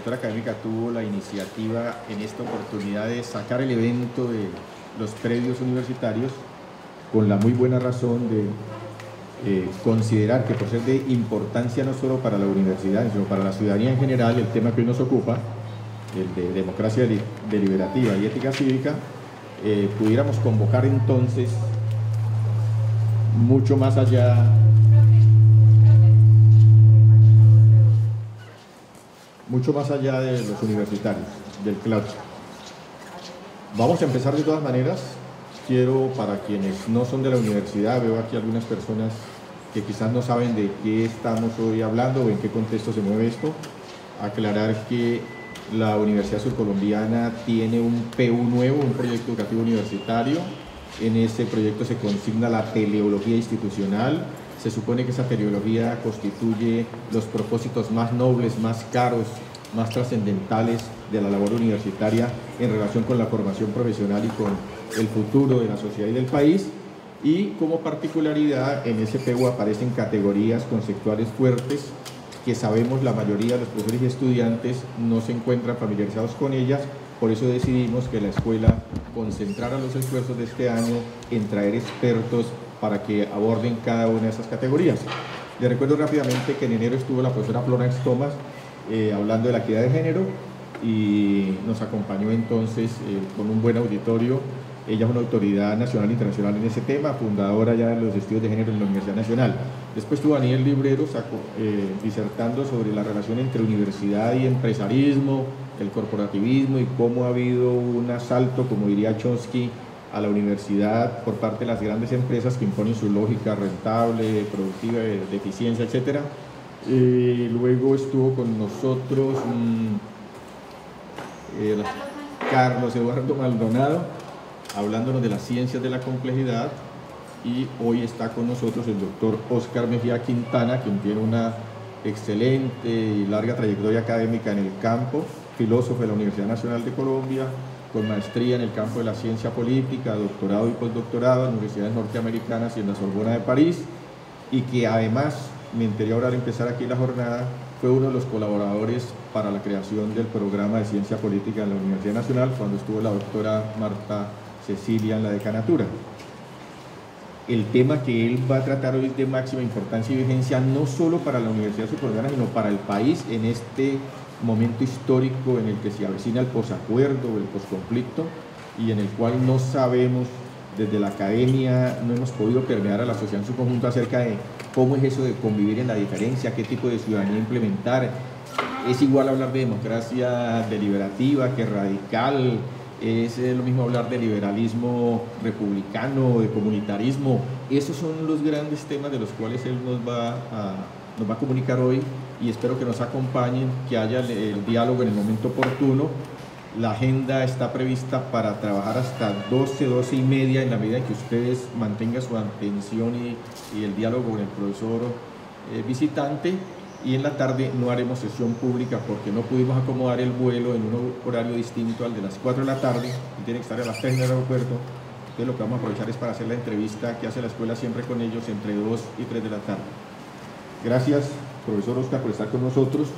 directora académica tuvo la iniciativa en esta oportunidad de sacar el evento de los predios universitarios con la muy buena razón de considerar que por ser de importancia no solo para la universidad, sino para la ciudadanía en general, el tema que hoy nos ocupa, el de democracia deliberativa y ética cívica, pudiéramos convocar entonces mucho más allá de los universitarios, del claustro. Vamos a empezar de todas maneras. Quiero, para quienes no son de la universidad, veo aquí algunas personas que quizás no saben de qué estamos hoy hablando o en qué contexto se mueve esto, aclarar que la Universidad Surcolombiana tiene un PU nuevo, un proyecto educativo universitario. En ese proyecto se consigna la teleología institucional. Se supone que esa teleología constituye los propósitos más nobles, más caros, más trascendentales de la labor universitaria en relación con la formación profesional y con el futuro de la sociedad y del país. Y como particularidad, en ese PU aparecen categorías conceptuales fuertes que sabemos la mayoría de los profesores y estudiantes no se encuentran familiarizados con ellas. Por eso decidimos que la escuela concentrara los esfuerzos de este año en traer expertos para que aborden cada una de esas categorías. Les recuerdo rápidamente que en enero estuvo la profesora Florence Thomas hablando de la equidad de género y nos acompañó entonces con un buen auditorio. Ella es una autoridad nacional e internacional en ese tema, fundadora ya de los estudios de género en la Universidad Nacional. Después estuvo Daniel Librero disertando sobre la relación entre universidad y empresarismo, el corporativismo y cómo ha habido un asalto, como diría Chomsky, a la universidad por parte de las grandes empresas que imponen su lógica rentable, productiva, de eficiencia, etc. Luego estuvo con nosotros Carlos Eduardo Maldonado, hablándonos de las ciencias de la complejidad, y hoy está con nosotros el doctor Oscar Mejía Quintana, quien tiene una excelente y larga trayectoria académica en el campo, filósofo de la Universidad Nacional de Colombia, con maestría en el campo de la ciencia política, doctorado y postdoctorado en universidades norteamericanas y en la Sorbona de París, y que además, me enteré ahora al empezar aquí la jornada, fue uno de los colaboradores para la creación del programa de ciencia política en la Universidad Nacional cuando estuvo la doctora Marta Cecilia en la decanatura. El tema que él va a tratar hoy es de máxima importancia y vigencia no solo para la Universidad Surcolombiana, sino para el país en este momento histórico en el que se avecina el posacuerdo o el posconflicto, y en el cual no sabemos, desde la academia no hemos podido permear a la sociedad en su conjunto acerca de cómo es eso de convivir en la diferencia, qué tipo de ciudadanía implementar. Es igual hablar de democracia deliberativa que radical. Es lo mismo hablar de liberalismo republicano, de comunitarismo. Esos son los grandes temas de los cuales él nos va a comunicar hoy, y espero que nos acompañen, que haya el diálogo en el momento oportuno. La agenda está prevista para trabajar hasta 12 y media, en la medida en que ustedes mantengan su atención y el diálogo con el profesor visitante. Y en la tarde no haremos sesión pública porque no pudimos acomodar el vuelo en un horario distinto al de las 4 de la tarde, y tiene que estar a las 3 en el aeropuerto. Entonces lo que vamos a aprovechar es para hacer la entrevista que hace la escuela siempre con ellos entre 2 y 3 de la tarde. Gracias, profesor Oscar, por estar con nosotros.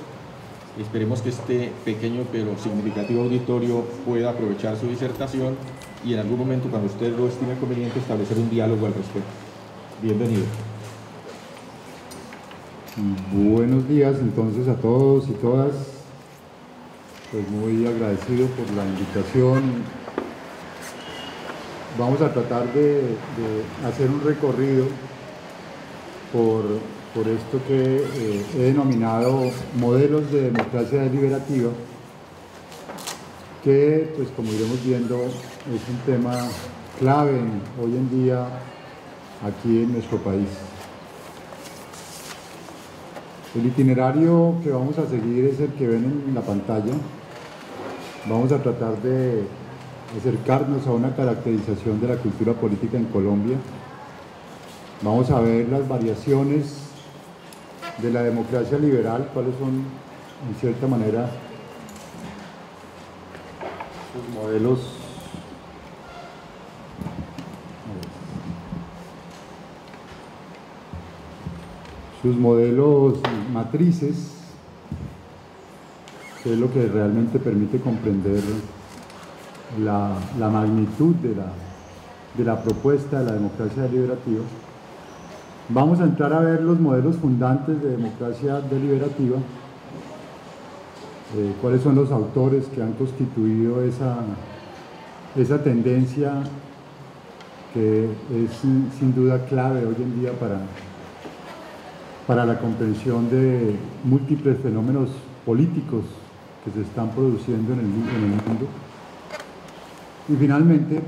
Esperemos que este pequeño pero significativo auditorio pueda aprovechar su disertación y en algún momento, cuando usted lo estime conveniente, establecer un diálogo al respecto. Bienvenido. Buenos días entonces a todos y todas, pues muy agradecido por la invitación. Vamos a tratar de hacer un recorrido por esto que he denominado modelos de democracia deliberativa, que pues como iremos viendo es un tema clave hoy en día aquí en nuestro país. El itinerario que vamos a seguir es el que ven en la pantalla. Vamos a tratar de acercarnos a una caracterización de la cultura política en Colombia. Vamos a ver las variaciones de la democracia liberal, cuáles son, en cierta manera, sus modelos matrices, que es lo que realmente permite comprender la magnitud de la propuesta de la democracia deliberativa. Vamos a entrar a ver los modelos fundantes de democracia deliberativa, cuáles son los autores que han constituido esa tendencia que es sin duda clave hoy en día para la comprensión de múltiples fenómenos políticos que se están produciendo en el mundo. Y finalmente, de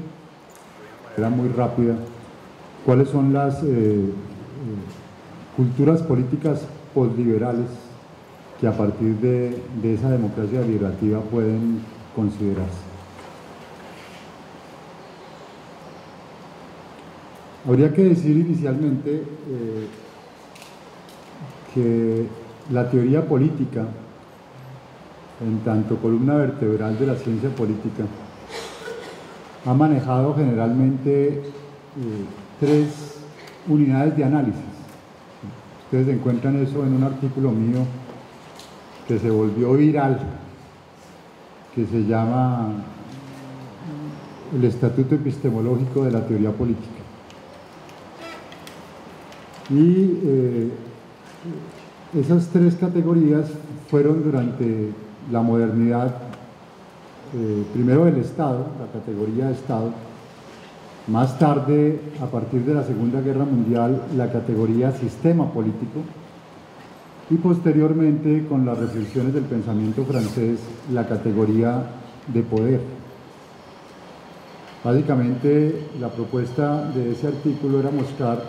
manera muy rápida, cuáles son las culturas políticas posliberales que a partir de esa democracia deliberativa pueden considerarse. Habría que decir inicialmente que la teoría política, en tanto columna vertebral de la ciencia política, ha manejado generalmente tres unidades de análisis. Ustedes encuentran eso en un artículo mío que se volvió viral, que se llama El Estatuto Epistemológico de la Teoría Política. Y esas tres categorías fueron durante la modernidad, primero el Estado, la categoría de Estado, más tarde, a partir de la Segunda Guerra Mundial, la categoría sistema político, y posteriormente, con las reflexiones del pensamiento francés, la categoría de poder. Básicamente, la propuesta de ese artículo era mostrar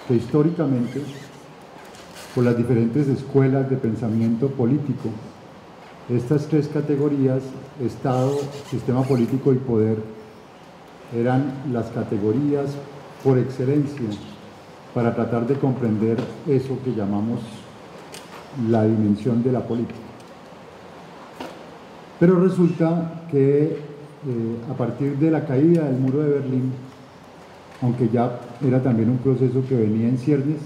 que históricamente, por las diferentes escuelas de pensamiento político, estas tres categorías, Estado, sistema político y poder, eran las categorías por excelencia para tratar de comprender eso que llamamos la dimensión de la política. Pero resulta que a partir de la caída del muro de Berlín, aunque ya era también un proceso que venía en ciernes,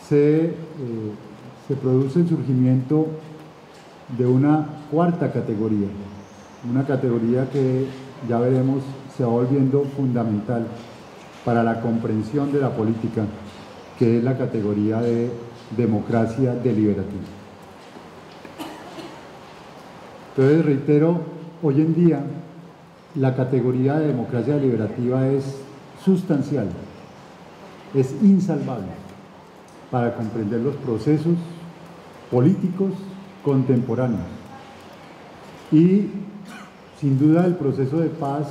se produce el surgimiento de una cuarta categoría, una categoría que ya veremos se va volviendo fundamental para la comprensión de la política, que es la categoría de democracia deliberativa. Entonces, reitero, hoy en día la categoría de democracia deliberativa es sustancial, es insalvable para comprender los procesos políticos contemporáneos. Y sin duda el proceso de paz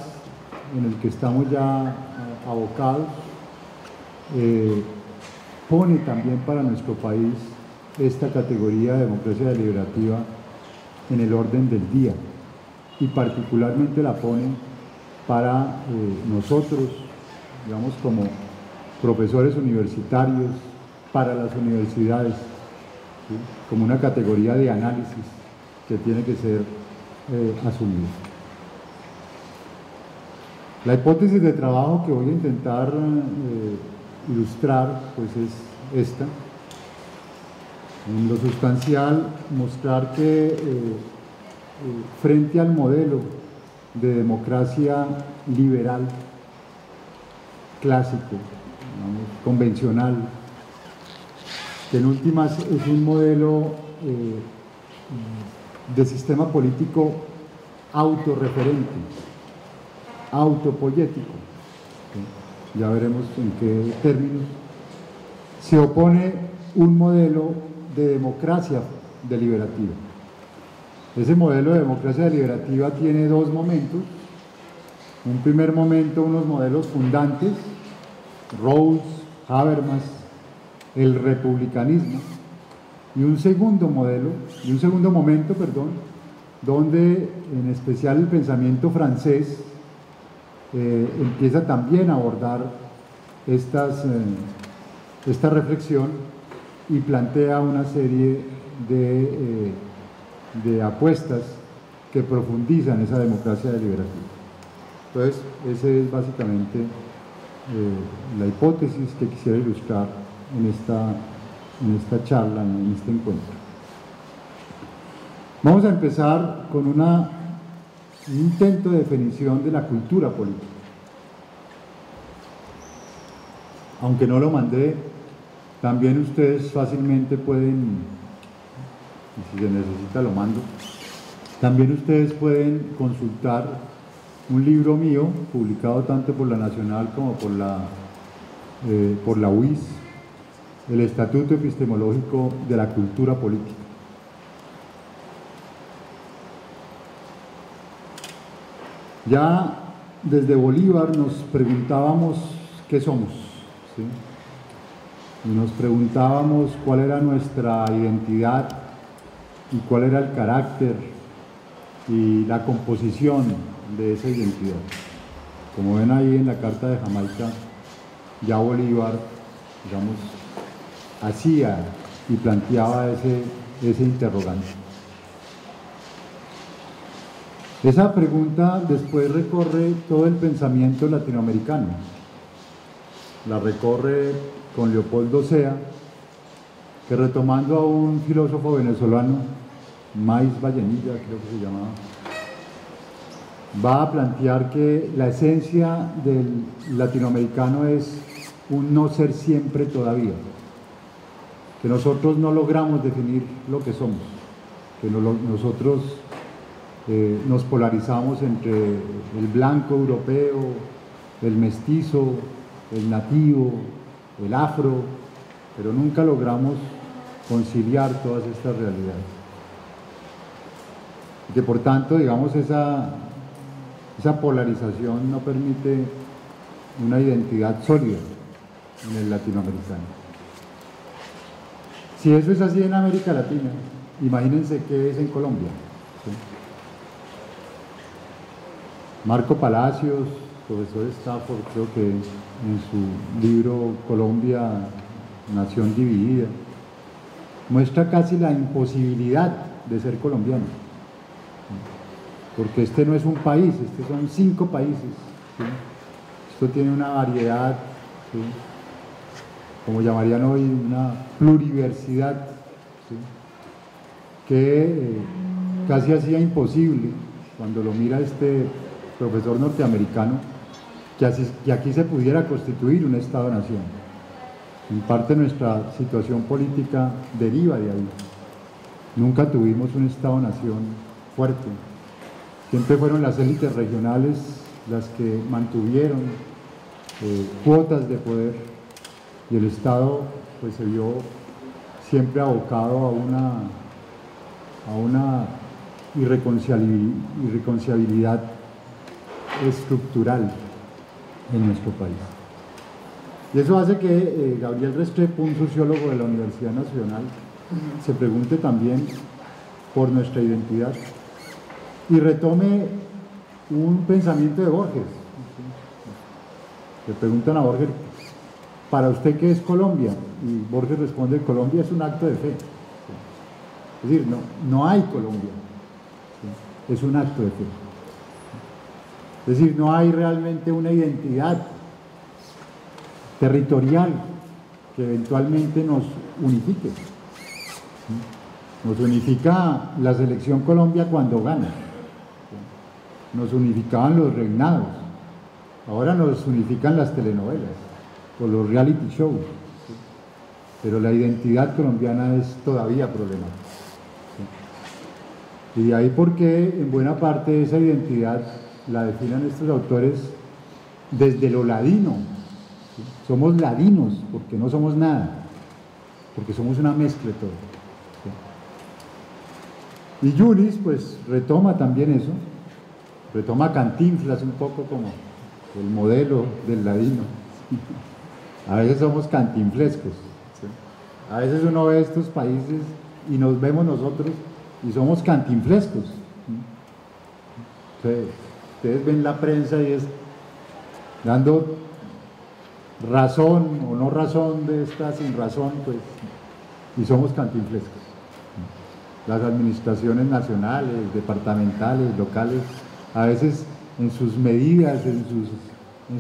en el que estamos ya abocados pone también para nuestro país esta categoría de democracia deliberativa en el orden del día, y particularmente la pone para nosotros, digamos, como profesores universitarios, para las universidades, ¿sí?, como una categoría de análisis que tiene que ser asumida. La hipótesis de trabajo que voy a intentar ilustrar pues es esta. En lo sustancial, mostrar que frente al modelo de democracia liberal clásico, digamos, convencional, que en últimas es un modelo de sistema político autorreferente, autopoyético, ¿sí?, ya veremos en qué términos, se opone un modelo de democracia deliberativa. Ese modelo de democracia deliberativa tiene dos momentos. Un primer momento, unos modelos fundantes, Rawls, Habermas, el republicanismo, y un segundo momento, donde en especial el pensamiento francés empieza también a abordar esta reflexión y plantea una serie de apuestas que profundizan esa democracia deliberativa. Entonces, esa es básicamente la hipótesis que quisiera ilustrar en esta charla, en este encuentro. Vamos a empezar con un intento de definición de la cultura política. Aunque no lo mandé, también ustedes fácilmente pueden, y si se necesita lo mando, también ustedes pueden consultar un libro mío, publicado tanto por la Nacional como por la UIS, el Estatuto Epistemológico de la Cultura Política. Ya desde Bolívar nos preguntábamos qué somos, ¿sí? Y nos preguntábamos cuál era nuestra identidad y cuál era el carácter y la composición de esa identidad. Como ven ahí en la Carta de Jamaica, ya Bolívar, digamos, hacía y planteaba ese interrogante. Esa pregunta después recorre todo el pensamiento latinoamericano. La recorre con Leopoldo Sea, que retomando a un filósofo venezolano, Maíz Vallenilla, creo que se llamaba, va a plantear que la esencia del latinoamericano es un no ser siempre todavía, que nosotros no logramos definir lo que somos, que nosotros nos polarizamos entre el blanco europeo, el mestizo, el nativo, el afro, pero nunca logramos conciliar todas estas realidades. Y que por tanto, digamos, esa polarización no permite una identidad sólida en el latinoamericano. Si eso es así en América Latina, imagínense qué es en Colombia, ¿sí? Marco Palacios, profesor de Stafford, creo que en su libro Colombia, Nación Dividida, muestra casi la imposibilidad de ser colombiano, porque este no es un país, este son 5 países, ¿sí? Esto tiene una variedad, ¿sí? Como llamarían hoy, una pluriversidad, ¿sí? Que casi hacía imposible, cuando lo mira este profesor norteamericano, que aquí se pudiera constituir un Estado-nación. En parte nuestra situación política deriva de ahí. Nunca tuvimos un Estado-nación fuerte. Siempre fueron las élites regionales las que mantuvieron cuotas de poder, y el Estado pues se vio siempre abocado a una irreconciliabilidad estructural en nuestro país. Y eso hace que Gabriel Restrepo, un sociólogo de la Universidad Nacional, se pregunte también por nuestra identidad y retome un pensamiento de Borges. Le preguntan a Borges, ¿para usted qué es Colombia? Y Borges responde, Colombia es un acto de fe. Es decir, no hay Colombia, es un acto de fe. Es decir, no hay realmente una identidad territorial que eventualmente nos unifique. Nos unifica la selección Colombia cuando gana. Nos unificaban los reinados. Ahora nos unifican las telenovelas o los reality shows. Pero la identidad colombiana es todavía problemática. Y de ahí porque en buena parte esa identidad la definen estos autores desde lo ladino. ¿Sí? Somos ladinos porque no somos nada, porque somos una mezcla de todo. ¿Sí? Y Yunis pues retoma también eso, retoma Cantinflas un poco como el modelo del ladino. A veces somos cantinflescos, ¿sí? A veces uno ve estos países y nos vemos nosotros y somos cantinflescos. ¿Sí? Ustedes ven la prensa y es dando razón o no razón de esta sin razón, pues, y somos cantinflescos. Las administraciones nacionales, departamentales, locales, a veces en sus medidas, en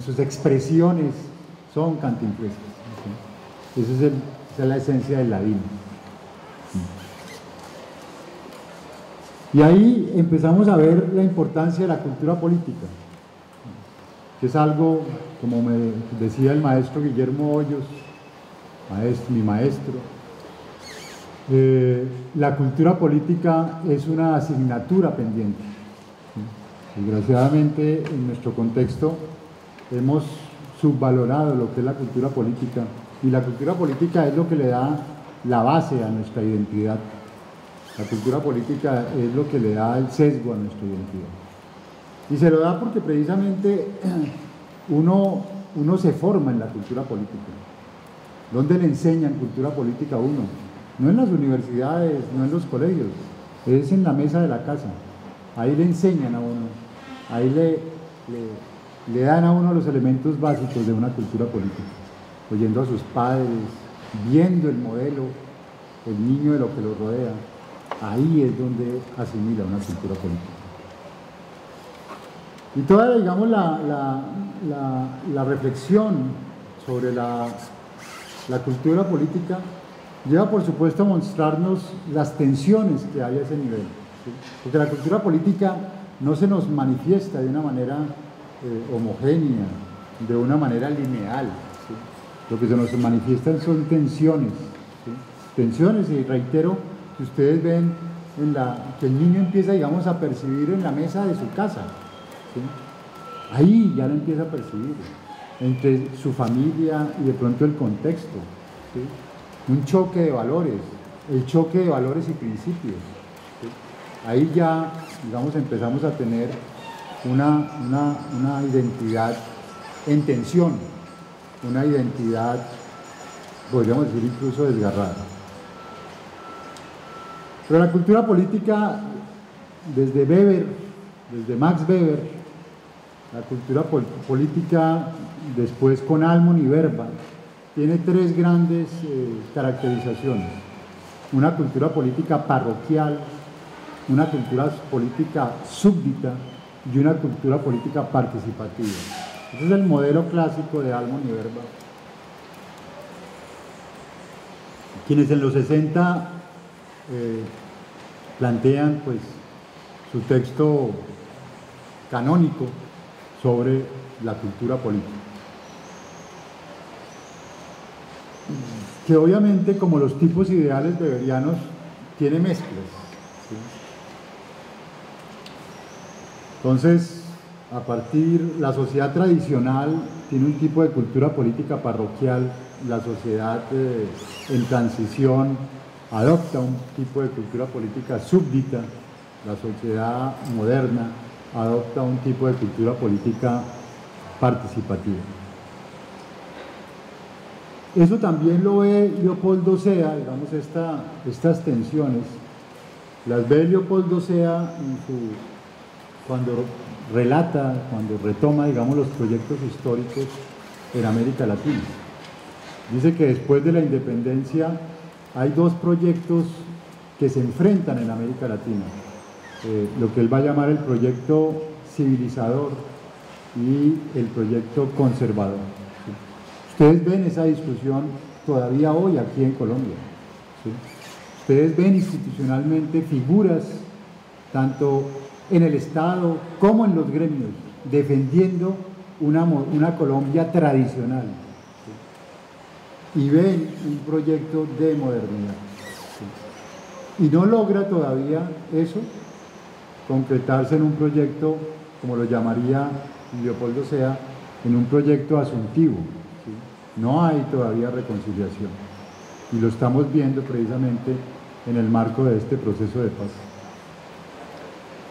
sus expresiones, son cantinflescos. ¿Sí? Esa es la esencia del ladino. Y ahí empezamos a ver la importancia de la cultura política, que es algo, como me decía el maestro Guillermo Hoyos, mi maestro, la cultura política es una asignatura pendiente. Desgraciadamente, en nuestro contexto, hemos subvalorado lo que es la cultura política, y la cultura política es lo que le da la base a nuestra identidad. La cultura política es lo que le da el sesgo a nuestra identidad. Y se lo da porque precisamente uno se forma en la cultura política. ¿Dónde le enseñan cultura política a uno? No en las universidades, no en los colegios, es en la mesa de la casa. Ahí le enseñan a uno, ahí le dan a uno los elementos básicos de una cultura política, oyendo a sus padres, viendo el modelo, el niño de lo que lo rodea. Ahí es donde asimila una cultura política. Y toda, digamos, la reflexión sobre la cultura política lleva, por supuesto, a mostrarnos las tensiones que hay a ese nivel, ¿sí? Porque la cultura política no se nos manifiesta de una manera homogénea, de una manera lineal, ¿sí? Lo que se nos manifiestan son tensiones, ¿sí? Tensiones, y reitero, que ustedes ven que el niño empieza, digamos, a percibir en la mesa de su casa, ¿sí? Ahí ya lo empieza a percibir, entre su familia y de pronto el contexto, ¿sí? Un choque de valores, el choque de valores y principios, ¿sí? Ahí ya, digamos, empezamos a tener una identidad en tensión, una identidad, podríamos decir, incluso desgarrada. Pero la cultura política, desde Weber, desde Max Weber, la cultura política después con Almon y Verba, tiene tres grandes caracterizaciones: una cultura política parroquial, una cultura política súbdita y una cultura política participativa. Ese es el modelo clásico de Almon y Verba, quienes en los 60 plantean, pues, su texto canónico sobre la cultura política, que obviamente, como los tipos ideales weberianos, tiene mezclas, ¿sí? Entonces, a partir, la sociedad tradicional tiene un tipo de cultura política parroquial, la sociedad en transición adopta un tipo de cultura política súbdita, la sociedad moderna adopta un tipo de cultura política participativa. Eso también lo ve Leopoldo Sea, digamos, estas tensiones, las ve Leopoldo Sea cuando relata, cuando retoma, digamos, los proyectos históricos en América Latina. Dice que después de la independencia hay dos proyectos que se enfrentan en América Latina, lo que él va a llamar el proyecto civilizador y el proyecto conservador. ¿Sí? Ustedes ven esa discusión todavía hoy aquí en Colombia, ¿sí? Ustedes ven institucionalmente figuras, tanto en el Estado como en los gremios, defendiendo una Colombia tradicional, ¿sí? Y ven un proyecto de modernidad, ¿sí? Y no logra todavía eso concretarse en un proyecto, como lo llamaría Leopoldo Sea, en un proyecto asuntivo, ¿sí? No hay todavía reconciliación, y lo estamos viendo precisamente en el marco de este proceso de paz.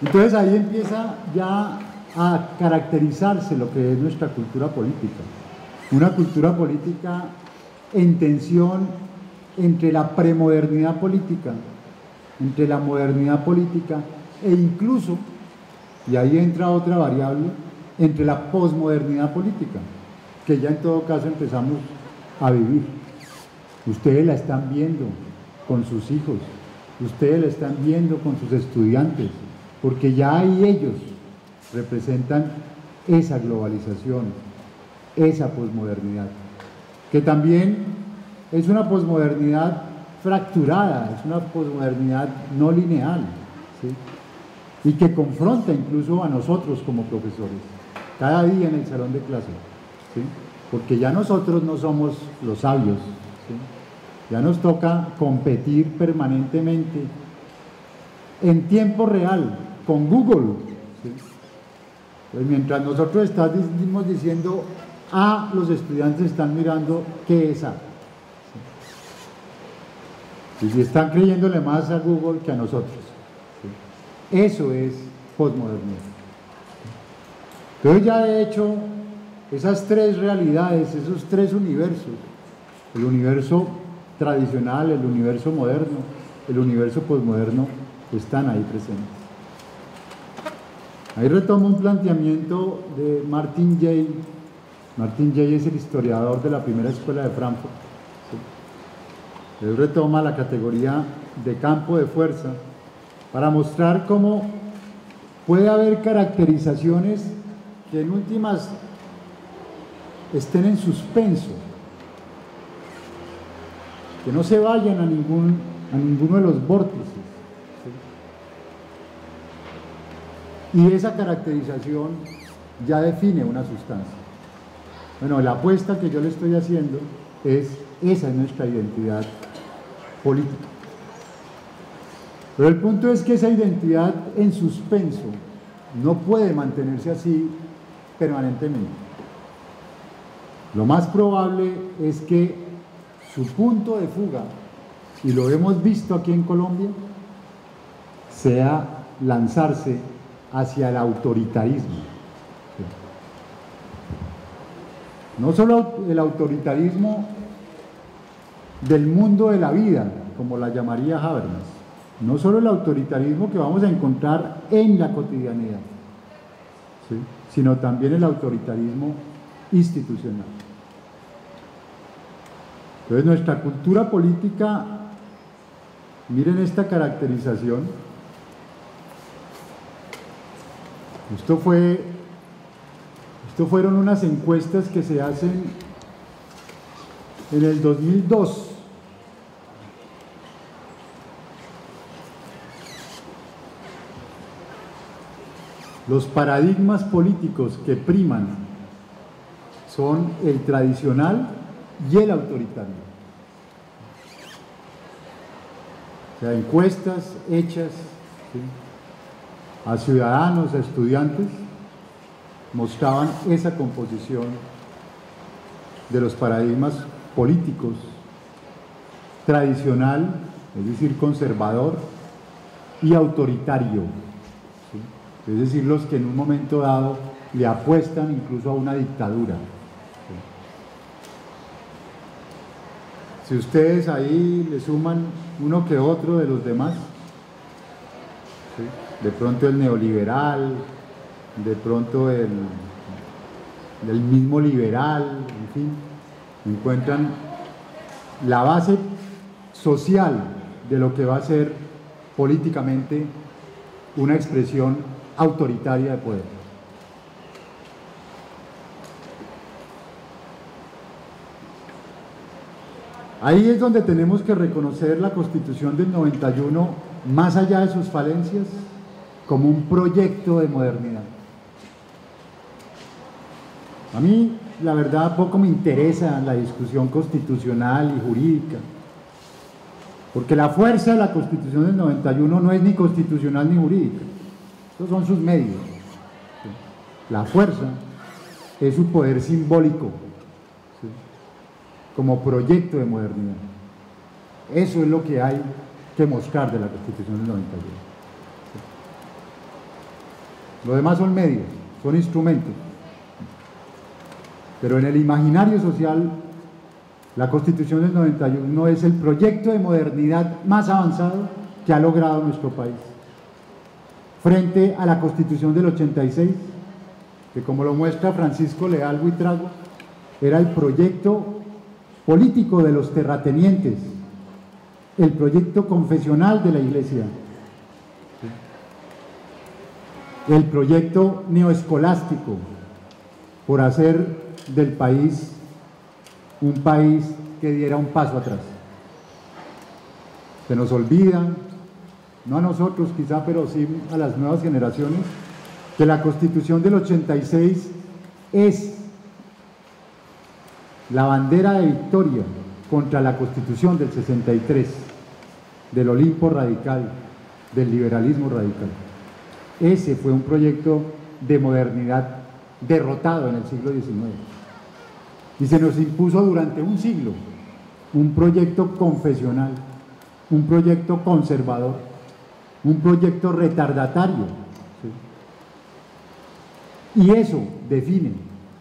Entonces ahí empieza ya a caracterizarse lo que es nuestra cultura política, una cultura política en tensión entre la premodernidad política, entre la modernidad política, e incluso, y ahí entra otra variable, entre la posmodernidad política, que ya en todo caso empezamos a vivir. Ustedes la están viendo con sus hijos, ustedes la están viendo con sus estudiantes, porque ya ahí ellos representan esa globalización, esa posmodernidad, que también es una posmodernidad fracturada, es una posmodernidad no lineal, ¿sí? y que confronta incluso a nosotros como profesores, cada día en el salón de clase, ¿sí? Porque ya nosotros no somos los sabios, ¿sí? Ya nos toca competir permanentemente en tiempo real con Google, ¿sí? Pues mientras nosotros estamos diciendo A, los estudiantes están mirando qué es A, ¿sí? Y si están creyéndole más a Google que a nosotros, ¿sí? Eso es posmodernidad. Entonces ya de hecho esas tres realidades, esos tres universos, el universo tradicional, el universo moderno, el universo posmoderno, están ahí presentes. Ahí retomo un planteamiento de Martin Jay. Martin Jay es el historiador de la primera escuela de Frankfurt, ¿sí? Él retoma la categoría de campo de fuerza para mostrar cómo puede haber caracterizaciones que en últimas estén en suspenso, que no se vayan a ninguno de los vórtices, ¿sí? Y esa caracterización ya define una sustancia. Bueno, la apuesta que yo le estoy haciendo es, esa es nuestra identidad política. Pero el punto es que esa identidad en suspenso no puede mantenerse así permanentemente. Lo más probable es que su punto de fuga, y lo hemos visto aquí en Colombia, sea lanzarse hacia el autoritarismo. No solo el autoritarismo del mundo de la vida, como la llamaría Habermas, no solo el autoritarismo que vamos a encontrar en la cotidianidad, ¿sí? Sino también el autoritarismo institucional. Entonces nuestra cultura política, miren esta caracterización, esto fueron unas encuestas que se hacen en el 2002. Los paradigmas políticos que priman son el tradicional y el autoritario. O sea, encuestas hechas, ¿sí?, a ciudadanos, a estudiantes, mostraban esa composición de los paradigmas políticos: tradicional, es decir, conservador, y autoritario, ¿sí?, es decir, los que en un momento dado le apuestan incluso a una dictadura. Si ustedes ahí le suman uno que otro de los demás, ¿sí?, de pronto el neoliberal, de pronto el mismo liberal, en fin, encuentran la base social de lo que va a ser políticamente una expresión autoritaria de poder. Ahí es donde tenemos que reconocer la Constitución del 91, más allá de sus falencias, como un proyecto de modernidad. A mí, la verdad, poco me interesa la discusión constitucional y jurídica, porque la fuerza de la Constitución del 91 no es ni constitucional ni jurídica, esos son sus medios. La fuerza es su poder simbólico, ¿sí?, como proyecto de modernidad. Eso es lo que hay que mostrar de la Constitución del 91. Lo demás son medios, son instrumentos. Pero en el imaginario social, la Constitución del 91 es el proyecto de modernidad más avanzado que ha logrado nuestro país. Frente a la Constitución del 86, que, como lo muestra Francisco Leal Buitrago, era el proyecto político de los terratenientes, el proyecto confesional de la Iglesia, el proyecto neoescolástico, por hacer del país un país que diera un paso atrás. Se nos olvida no a nosotros quizá, pero sí a las nuevas generaciones, que la Constitución del 86 es la bandera de victoria contra la Constitución del 63, del Olimpo radical, del liberalismo radical. Ese fue un proyecto de modernidad derrotado en el siglo XIX. Y se nos impuso durante un siglo un proyecto confesional, un proyecto conservador, un proyecto retardatario. ¿Sí? Y eso define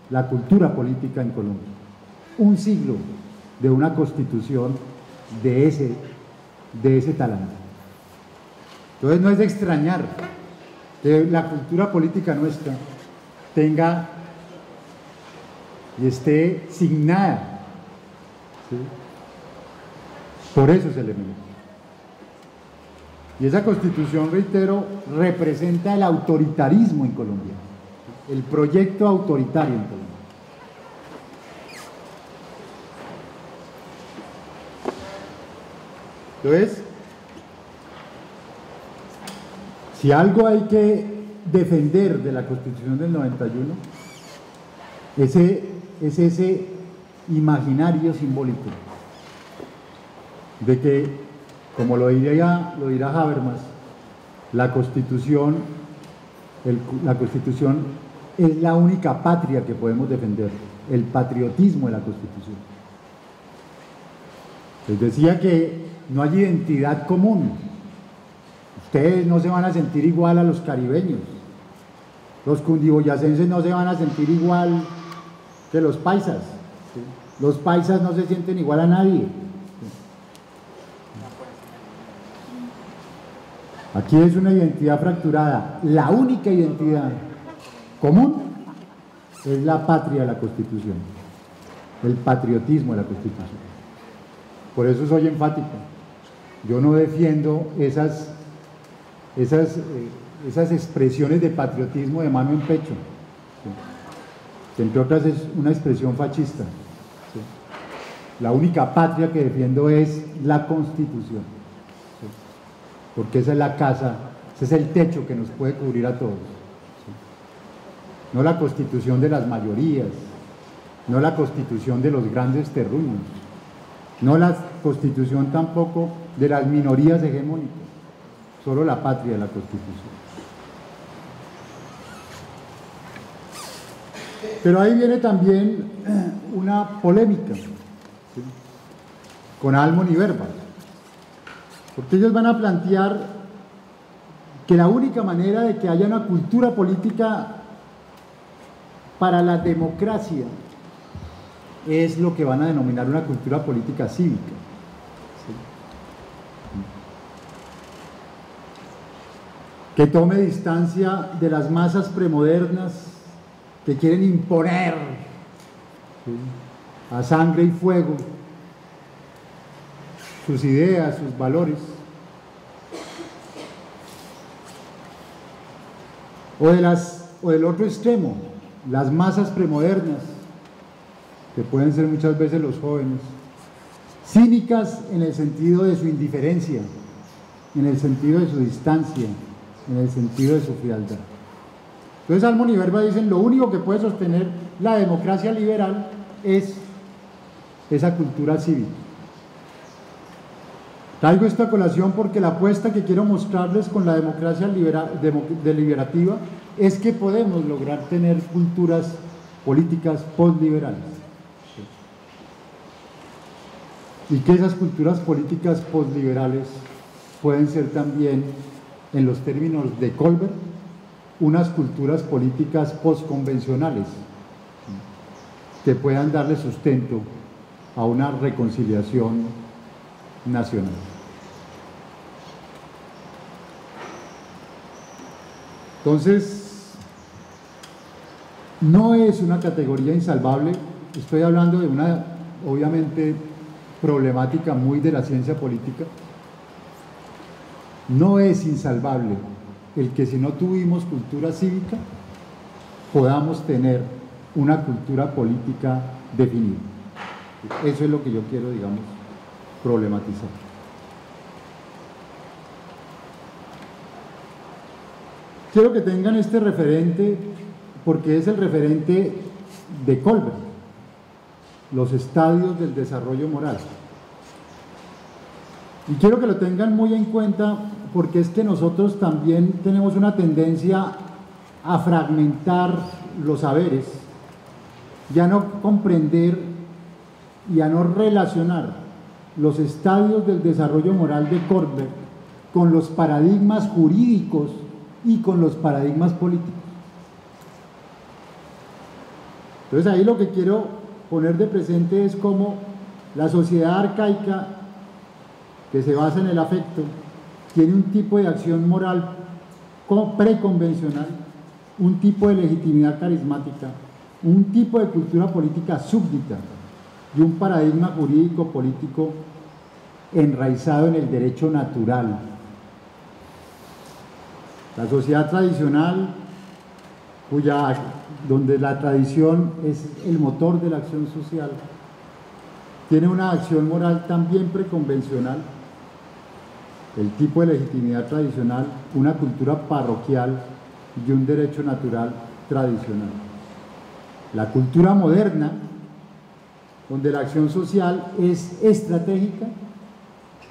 la cultura política en Colombia. Un siglo de una constitución de ese talante. Entonces no es de extrañar que la cultura política nuestra tenga y esté signada, ¿sí?, por esos elementos. Y esa constitución, reitero, representa el autoritarismo en Colombia, el proyecto autoritario en Colombia. Entonces, si algo hay que defender de la Constitución del 91, es ese imaginario simbólico de que, como lo dirá Habermas, la Constitución es la única patria que podemos defender, el patriotismo de la Constitución. Les decía que no hay identidad común. Ustedes no se van a sentir igual a los caribeños, los cundiboyacenses no se van a sentir igual que los paisas, ¿sí? Los paisas no se sienten igual a nadie. Aquí es una identidad fracturada. La única identidad común es la patria de la Constitución, el patriotismo de la Constitución. Por eso soy enfático. Yo no defiendo esas expresiones de patriotismo de mano en pecho, ¿sí?, que entre otras es una expresión fascista, ¿sí? La única patria que defiendo es la Constitución, ¿sí?, porque esa es la casa, ese es el techo que nos puede cubrir a todos, ¿sí? No la Constitución de las mayorías, no la Constitución de los grandes terruños, no la Constitución tampoco de las minorías hegemónicas, solo la patria de la Constitución. Pero ahí viene también una polémica, ¿sí?, con Almon y Verbal, porque ellos van a plantear que la única manera de que haya una cultura política para la democracia es lo que van a denominar una cultura política cívica, ¿sí?, que tome distancia de las masas premodernas que quieren imponer, ¿sí?, a sangre y fuego sus ideas, sus valores, o del otro extremo, las masas premodernas, que pueden ser muchas veces los jóvenes, cínicas en el sentido de su indiferencia, en el sentido de su distancia, en el sentido de su frialdad. Entonces Almon y Verbal dicen, lo único que puede sostener la democracia liberal es esa cultura cívica. Traigo esta colación porque la apuesta que quiero mostrarles con la democracia deliberativa es que podemos lograr tener culturas políticas postliberales, y que esas culturas políticas postliberales pueden ser también, en los términos de Colbert, unas culturas políticas postconvencionales que puedan darle sustento a una reconciliación nacional. Entonces, no es una categoría insalvable, estoy hablando de una, obviamente, problemática muy de la ciencia política. No es insalvable el que si no tuvimos cultura cívica, podamos tener una cultura política definida. Eso es lo que yo quiero, digamos, problematizar. quiero que tengan este referente porque es el referente de Kohlberg, los estadios del desarrollo moral. Y quiero que lo tengan muy en cuenta porque es que nosotros también tenemos una tendencia a fragmentar los saberes y a no comprender y a no relacionar los estadios del desarrollo moral de Kohlberg con los paradigmas jurídicos y con los paradigmas políticos. Entonces ahí lo que quiero poner de presente es cómo la sociedad arcaica, que se basa en el afecto, tiene un tipo de acción moral preconvencional, un tipo de legitimidad carismática, un tipo de cultura política súbdita y un paradigma jurídico político enraizado en el derecho natural. La sociedad tradicional, donde la tradición es el motor de la acción social, tiene una acción moral también preconvencional, el tipo de legitimidad tradicional, una cultura parroquial y un derecho natural tradicional. La cultura moderna, donde la acción social es estratégica,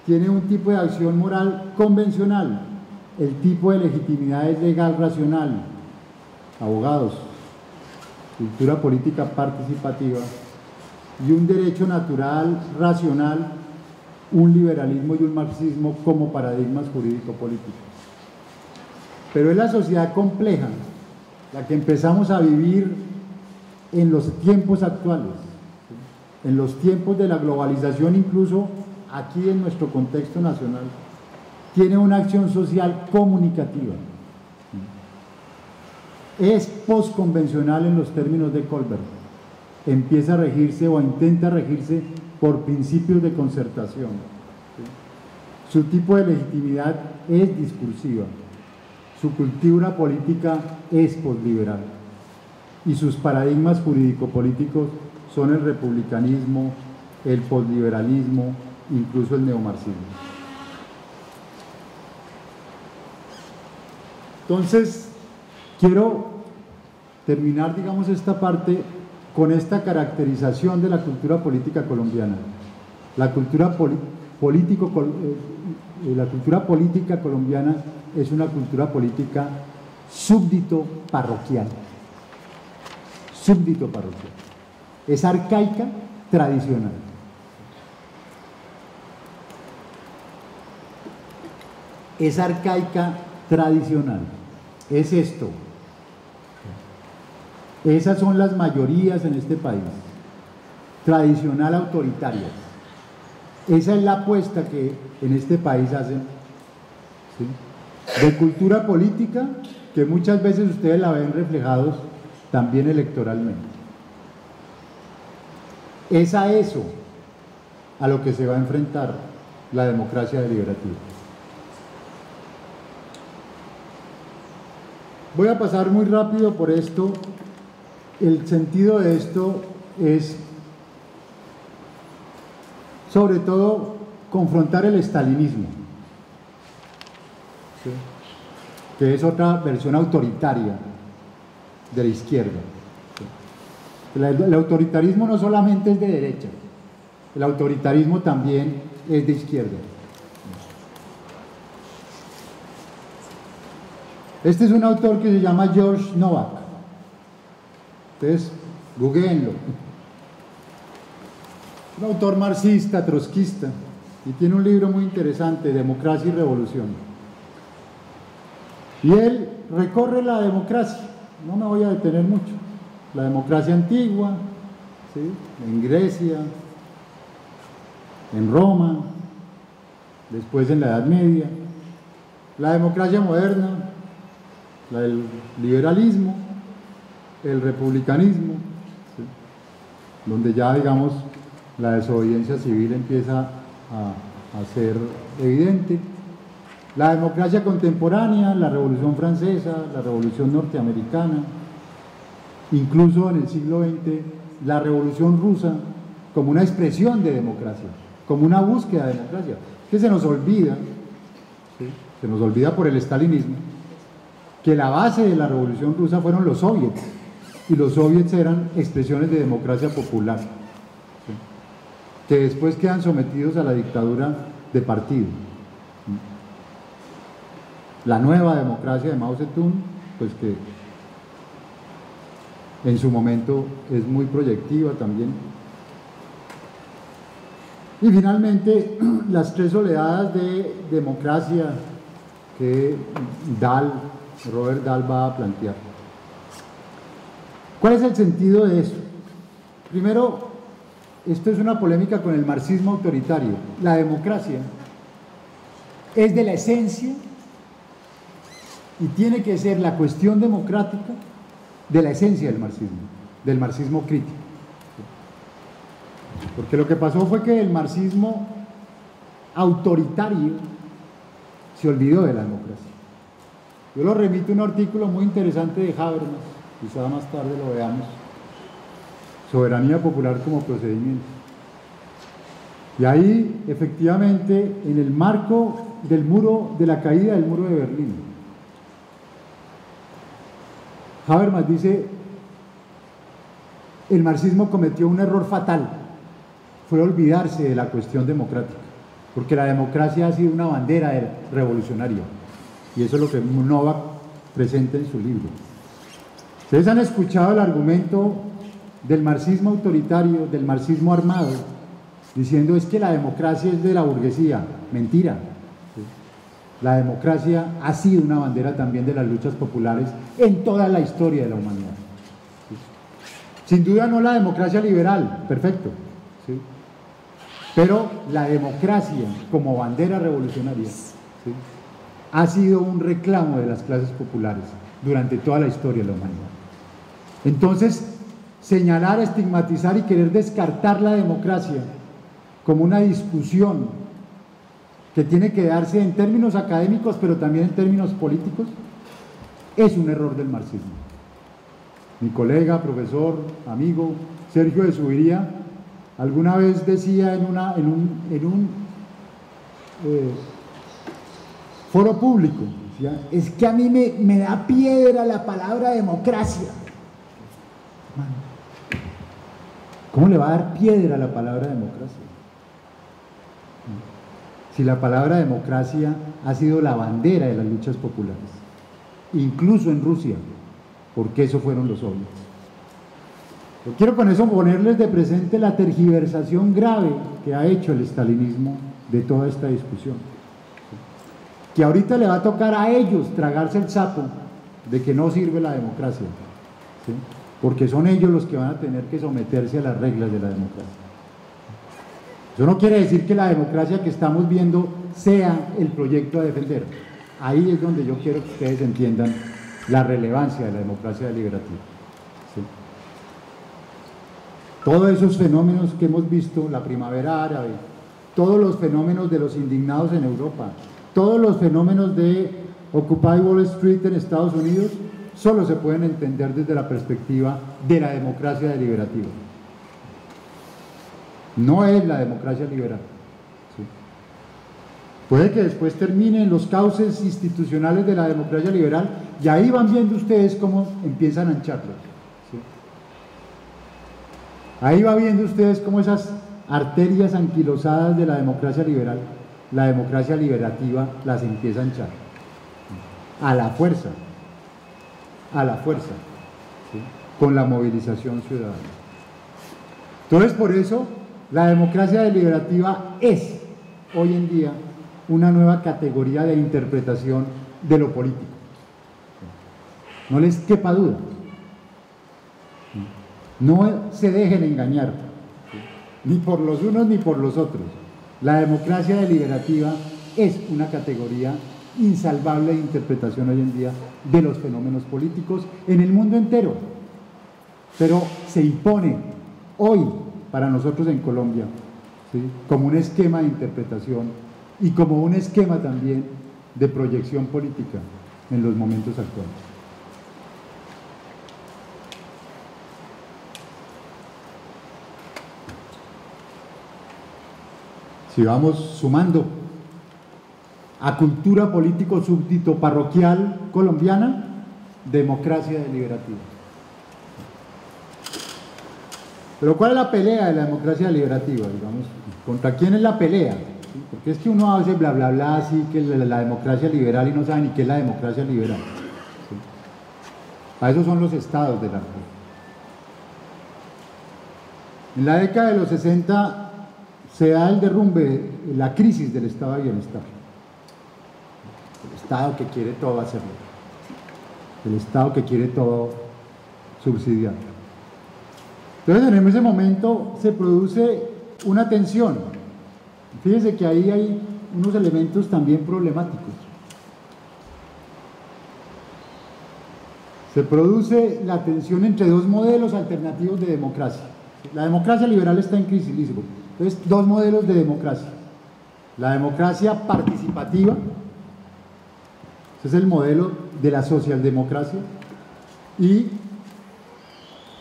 tiene un tipo de acción moral convencional, el tipo de legitimidad es legal racional, abogados, cultura política participativa y un derecho natural racional, un liberalismo y un marxismo como paradigmas jurídico-políticos. Pero es la sociedad compleja la que empezamos a vivir en los tiempos actuales, en los tiempos de la globalización, incluso aquí en nuestro contexto nacional, tiene una acción social comunicativa. Es postconvencional en los términos de Kohlberg. Empieza a regirse o intenta regirse por principios de concertación. Su tipo de legitimidad es discursiva. Su cultura política es posliberal. Y sus paradigmas jurídico-políticos son el republicanismo, el posliberalismo, incluso el neomarxismo. Entonces, quiero terminar, digamos, esta parte con esta caracterización de la cultura política colombiana. La cultura política colombiana es una cultura política súbdito parroquial. Súbdito parroquial. Es arcaica, tradicional. Es arcaica, tradicional. Es esto. Esas son las mayorías en este país. Tradicional, autoritarias. Esa es la apuesta que en este país hacen, ¿sí? De cultura política, que muchas veces ustedes la ven reflejados también electoralmente. Es a eso a lo que se va a enfrentar la democracia deliberativa. Voy a pasar muy rápido por esto. El sentido de esto es, sobre todo, confrontar el estalinismo, ¿sí? Que es otra versión autoritaria de la izquierda. ¿Sí? El autoritarismo no solamente es de derecha, el autoritarismo también es de izquierda. Este es un autor que se llama George Novak. Entonces, googleenlo. Un autor marxista, trotskista, y tiene un libro muy interesante, Democracia y Revolución. Y él recorre la democracia, no me voy a detener mucho, la democracia antigua, ¿sí? En Grecia, en Roma, después en la Edad Media, la democracia moderna, la del liberalismo, el republicanismo, ¿sí? Donde ya, digamos, la desobediencia civil empieza a ser evidente. La democracia contemporánea, la Revolución Francesa, la Revolución Norteamericana, incluso en el siglo XX, la Revolución Rusa, como una expresión de democracia, como una búsqueda de democracia, que se nos olvida, ¿sí? Se nos olvida por el estalinismo, que la base de la Revolución Rusa fueron los soviets, y los soviets eran expresiones de democracia popular, ¿sí?, que después quedan sometidos a la dictadura de partido. La nueva democracia de Mao Zedong, pues que en su momento es muy proyectiva también. Y finalmente, las tres oleadas de democracia que Robert Dahl va a plantear. ¿Cuál es el sentido de eso? Primero, esto es una polémica con el marxismo autoritario. La democracia es de la esencia y tiene que ser la cuestión democrática de la esencia del marxismo crítico. Porque lo que pasó fue que el marxismo autoritario se olvidó de la democracia. Yo lo remito a un artículo muy interesante de Habermas, quizá más tarde lo veamos, Soberanía Popular como Procedimiento. Y ahí, efectivamente, en el marco del muro, de la caída del muro de Berlín, Habermas dice: el marxismo cometió un error fatal, fue olvidarse de la cuestión democrática, porque la democracia ha sido una bandera revolucionaria, y eso es lo que Novak presenta en su libro. Ustedes han escuchado el argumento del marxismo autoritario, del marxismo armado, diciendo es que la democracia es de la burguesía. Mentira. La democracia ha sido una bandera también de las luchas populares en toda la historia de la humanidad. Sin duda no la democracia liberal, perfecto, ¿sí?, pero la democracia como bandera revolucionaria, ¿sí?, ha sido un reclamo de las clases populares durante toda la historia de la humanidad. Entonces, señalar, estigmatizar y querer descartar la democracia como una discusión que tiene que darse en términos académicos, pero también en términos políticos, es un error del marxismo. Mi colega, profesor, amigo, Sergio de Zuviría, alguna vez decía en un foro público, decía, es que a mí me da piedra la palabra democracia. ¿Cómo le va a dar piedra a la palabra democracia? Si la palabra democracia ha sido la bandera de las luchas populares, incluso en Rusia, porque eso fueron los soviets. Yo quiero con eso ponerles de presente la tergiversación grave que ha hecho el estalinismo de toda esta discusión, que ahorita le va a tocar a ellos tragarse el sapo de que no sirve la democracia, ¿sí?, porque son ellos los que van a tener que someterse a las reglas de la democracia. Eso no quiere decir que la democracia que estamos viendo sea el proyecto a defender. Ahí es donde yo quiero que ustedes entiendan la relevancia de la democracia deliberativa, ¿sí? Todos esos fenómenos que hemos visto, la primavera árabe, todos los fenómenos de los indignados en Europa, todos los fenómenos de Occupy Wall Street en Estados Unidos, solo se pueden entender desde la perspectiva de la democracia deliberativa. No es la democracia liberal, ¿sí? Puede que después terminen los cauces institucionales de la democracia liberal y ahí van viendo ustedes cómo empiezan a ancharlos, ¿sí? Ahí va viendo ustedes cómo esas arterias anquilosadas de la democracia liberal, la democracia liberativa las empieza a anchar a la fuerza, ¿sí?, con la movilización ciudadana. Entonces, por eso la democracia deliberativa es hoy en día una nueva categoría de interpretación de lo político. No les quepa duda. No se dejen engañar, ni por los unos ni por los otros. La democracia deliberativa es una categoría insalvable de interpretación hoy en día de los fenómenos políticos en el mundo entero, pero se impone hoy para nosotros en Colombia, ¿sí?, como un esquema de interpretación y como un esquema también de proyección política en los momentos actuales. Si vamos sumando a cultura político súbdito parroquial colombiana, democracia deliberativa. Pero ¿cuál es la pelea de la democracia deliberativa? Digamos, ¿contra quién es la pelea? ¿Sí? Porque es que uno hace bla bla bla así que la democracia liberal y no sabe ni qué es la democracia liberal. ¿Sí? A esos son los estados de la República. En la década de los 60 se da el derrumbe, la crisis del estado de bienestar. El estado que quiere todo hacerlo. El estado que quiere todo subsidiar. Entonces en ese momento se produce una tensión. Fíjense que ahí hay unos elementos también problemáticos. Se produce la tensión entre dos modelos alternativos de democracia. La democracia liberal está en crisis, listo. Entonces, dos modelos de democracia. La democracia participativa, ese es el modelo de la socialdemocracia, y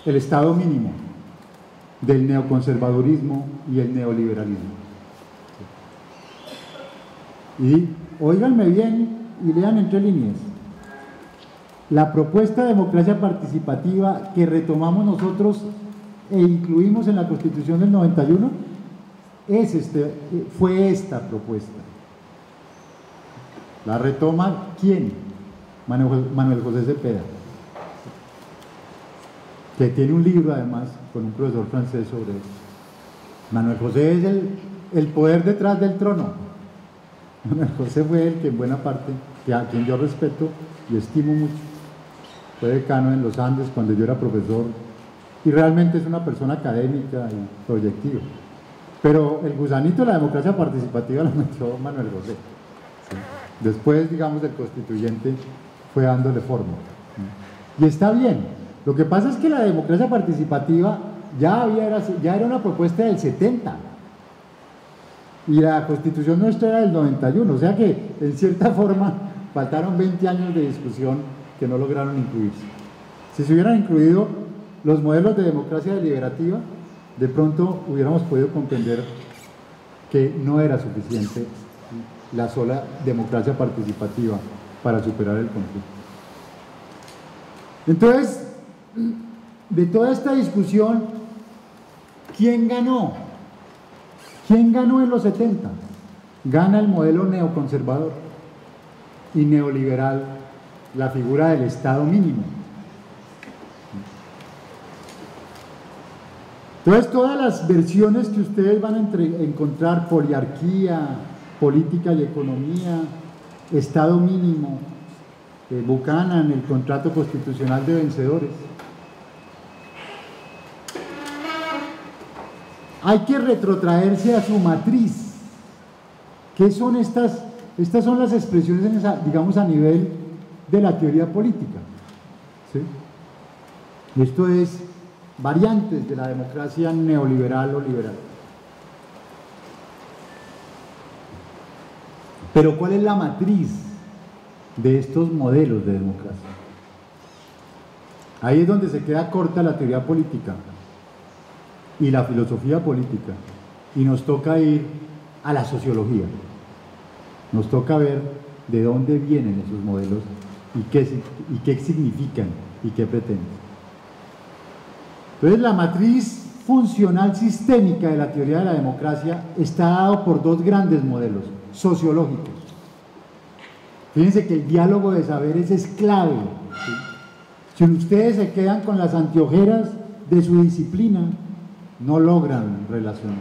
el Estado mínimo del neoconservadurismo y el neoliberalismo. Y óiganme bien y lean entre líneas. La propuesta de democracia participativa que retomamos nosotros e incluimos en la Constitución del 91 fue esta propuesta. ¿La retoma quién? Manuel José Cepeda, que tiene un libro además con un profesor francés sobre eso. Manuel José es el poder detrás del trono. Manuel José fue el que en buena parte, a quien yo respeto y estimo mucho, fue decano en los Andes cuando yo era profesor, y realmente es una persona académica y proyectiva. Pero el gusanito de la democracia participativa lo metió Manuel José. ¿Sí? Después, digamos, del constituyente fue dándole forma. Y está bien. Lo que pasa es que la democracia participativa ya era una propuesta del 70. Y la Constitución nuestra era del 91. O sea que, en cierta forma, faltaron 20 años de discusión que no lograron incluirse. Si se hubieran incluido los modelos de democracia deliberativa, de pronto hubiéramos podido comprender que no era suficiente la sola democracia participativa para superar el conflicto. Entonces, de toda esta discusión, ¿quién ganó? ¿Quién ganó en los 70? Gana el modelo neoconservador y neoliberal, la figura del Estado mínimo. Entonces, todas las versiones que ustedes van a encontrar, poliarquía, política y economía, Estado mínimo, Buchanan, el contrato constitucional de vencedores, hay que retrotraerse a su matriz. ¿Qué son estas? Estas son las expresiones, digamos, a nivel de la teoría política. ¿Sí? Esto es variantes de la democracia neoliberal o liberal. Pero ¿cuál es la matriz de estos modelos de democracia? Ahí es donde se queda corta la teoría política y la filosofía política, y nos toca ir a la sociología. Nos toca ver de dónde vienen esos modelos y qué significan y qué pretenden. Entonces, la matriz funcional sistémica de la teoría de la democracia está dado por dos grandes modelos sociológicos. Fíjense que el diálogo de saberes es clave. ¿Sí? Si ustedes se quedan con las anteojeras de su disciplina, no logran relacionar.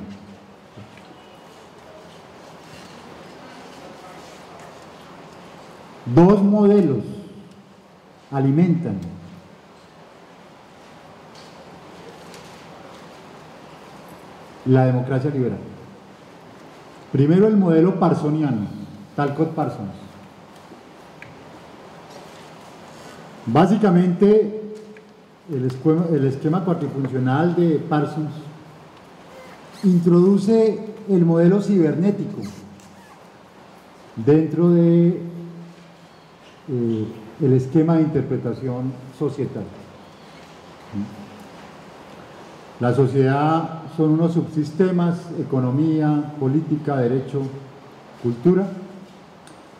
Dos modelos alimentan la democracia liberal. Primero, el modelo parsoniano, Talcott Parsons. Básicamente, el esquema cuatrifuncional de Parsons introduce el modelo cibernético dentro de el esquema de interpretación societal. La sociedad son unos subsistemas, economía, política, derecho, cultura,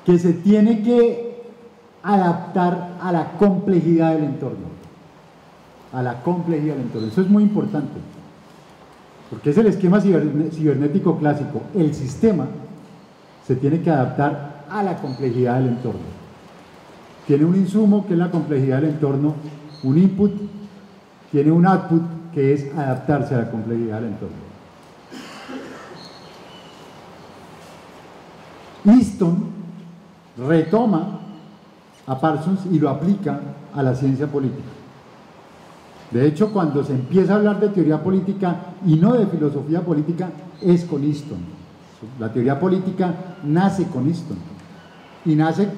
que se tiene que adaptar a la complejidad del entorno. A la complejidad del entorno. Eso es muy importante. Porque es el esquema cibernético clásico. El sistema se tiene que adaptar a la complejidad del entorno. Tiene un insumo que es la complejidad del entorno, un input, tiene un output que es adaptarse a la complejidad del entorno. Easton retoma a Parsons y lo aplica a la ciencia política. De hecho, cuando se empieza a hablar de teoría política y no de filosofía política, es con Easton. La teoría política nace con Easton y nace,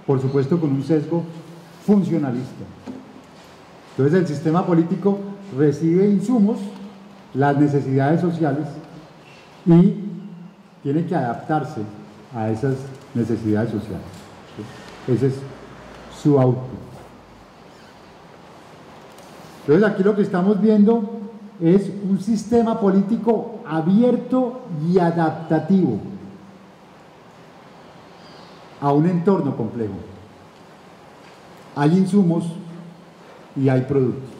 por supuesto, con un sesgo funcionalista. Entonces el sistema político recibe insumos, las necesidades sociales, y tiene que adaptarse a esas necesidades sociales. Ese es su output. Entonces aquí lo que estamos viendo es un sistema político abierto y adaptativo a un entorno complejo. Hay insumos y hay productos.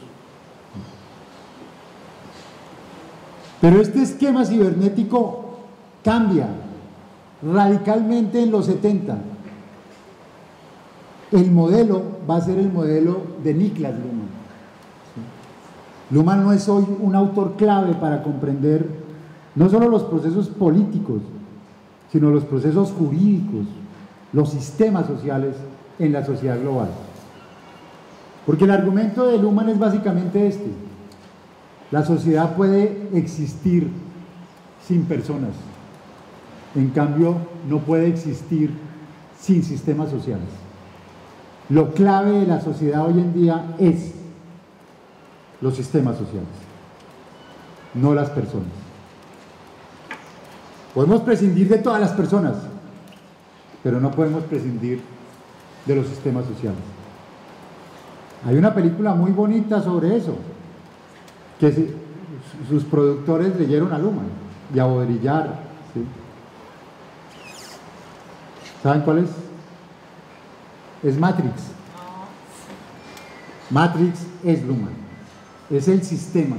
Pero este esquema cibernético cambia radicalmente en los 70. El modelo va a ser el modelo de Niklas Luhmann. Luhmann no es hoy un autor clave para comprender no solo los procesos políticos, sino los procesos jurídicos, los sistemas sociales en la sociedad global. Porque el argumento de Luhmann es básicamente este: la sociedad puede existir sin personas, en cambio no puede existir sin sistemas sociales. Lo clave de la sociedad hoy en día es los sistemas sociales, no las personas. Podemos prescindir de todas las personas, pero no podemos prescindir de los sistemas sociales. Hay una película muy bonita sobre eso, que sus productores leyeron a Luhmann y a Baudrillard, ¿sí? ¿Saben cuál es? Es Matrix. Matrix es Luhmann, es el sistema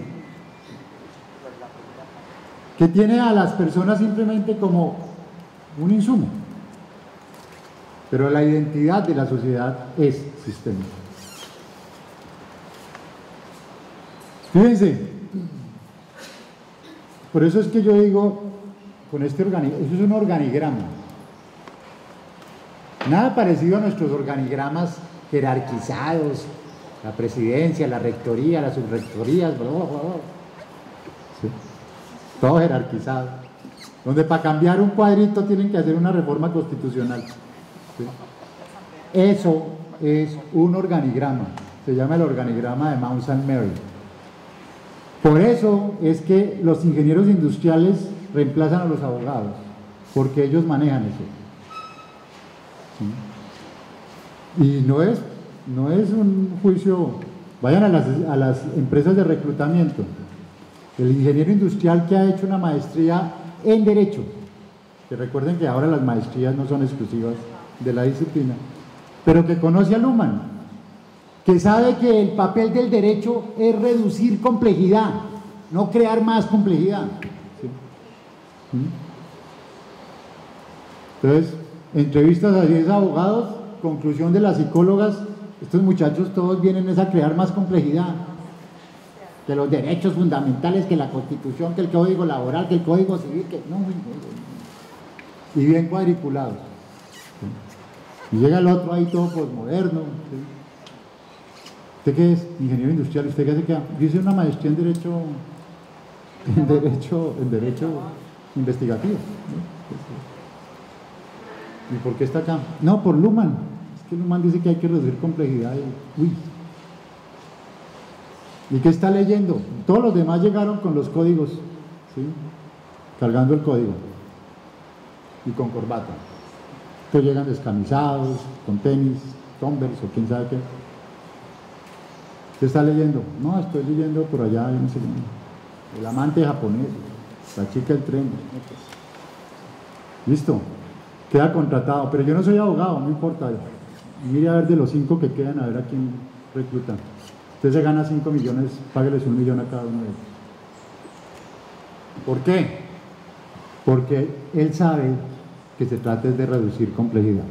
que tiene a las personas simplemente como un insumo, pero la identidad de la sociedad es sistema. Fíjense, por eso es que yo digo, con este organigrama, eso es un organigrama, nada parecido a nuestros organigramas jerarquizados, la presidencia, la rectoría, las subrectorías, bla, bla, bla, bla. ¿Sí? Todo jerarquizado, donde para cambiar un cuadrito tienen que hacer una reforma constitucional. ¿Sí? Eso es un organigrama, se llama el organigrama de Mount St. Mary. Por eso es que los ingenieros industriales reemplazan a los abogados, porque ellos manejan eso. ¿Sí? Y no es un juicio. Vayan a las empresas de reclutamiento. El ingeniero industrial que ha hecho una maestría en Derecho, que recuerden que ahora las maestrías no son exclusivas de la disciplina, pero que conoce a Luhmann, que sabe que el papel del derecho es reducir complejidad, no crear más complejidad. ¿Sí? Entonces, entrevistas a 10 abogados, conclusión de las psicólogas: estos muchachos todos vienen a crear más complejidad, que los derechos fundamentales, que la Constitución, que el Código Laboral, que el Código Civil, que no, y bien cuadriculados. ¿Sí? Y llega el otro ahí todo posmoderno. ¿Sí? ¿Usted qué es? Ingeniero industrial. ¿Usted qué se queda? Yo hice una maestría en derecho investigativo. ¿Y por qué está acá? No, por Luhmann. Es que Luhmann dice que hay que reducir complejidad. Uy. ¿Y qué está leyendo? Todos los demás llegaron con los códigos, ¿sí? Cargando el código y con corbata. Estos llegan descamisados, con tenis, Converse o quién sabe qué. ¿Qué está leyendo? No, estoy leyendo por allá, no sé, el amante japonés, la chica del tren. Listo, queda contratado, pero yo no soy abogado, no importa. Mire a ver de los 5 que quedan, a ver a quién reclutan. Usted se gana 5 millones, págueles 1 millón a cada uno de ellos. ¿Por qué? Porque él sabe que se trata de reducir complejidad.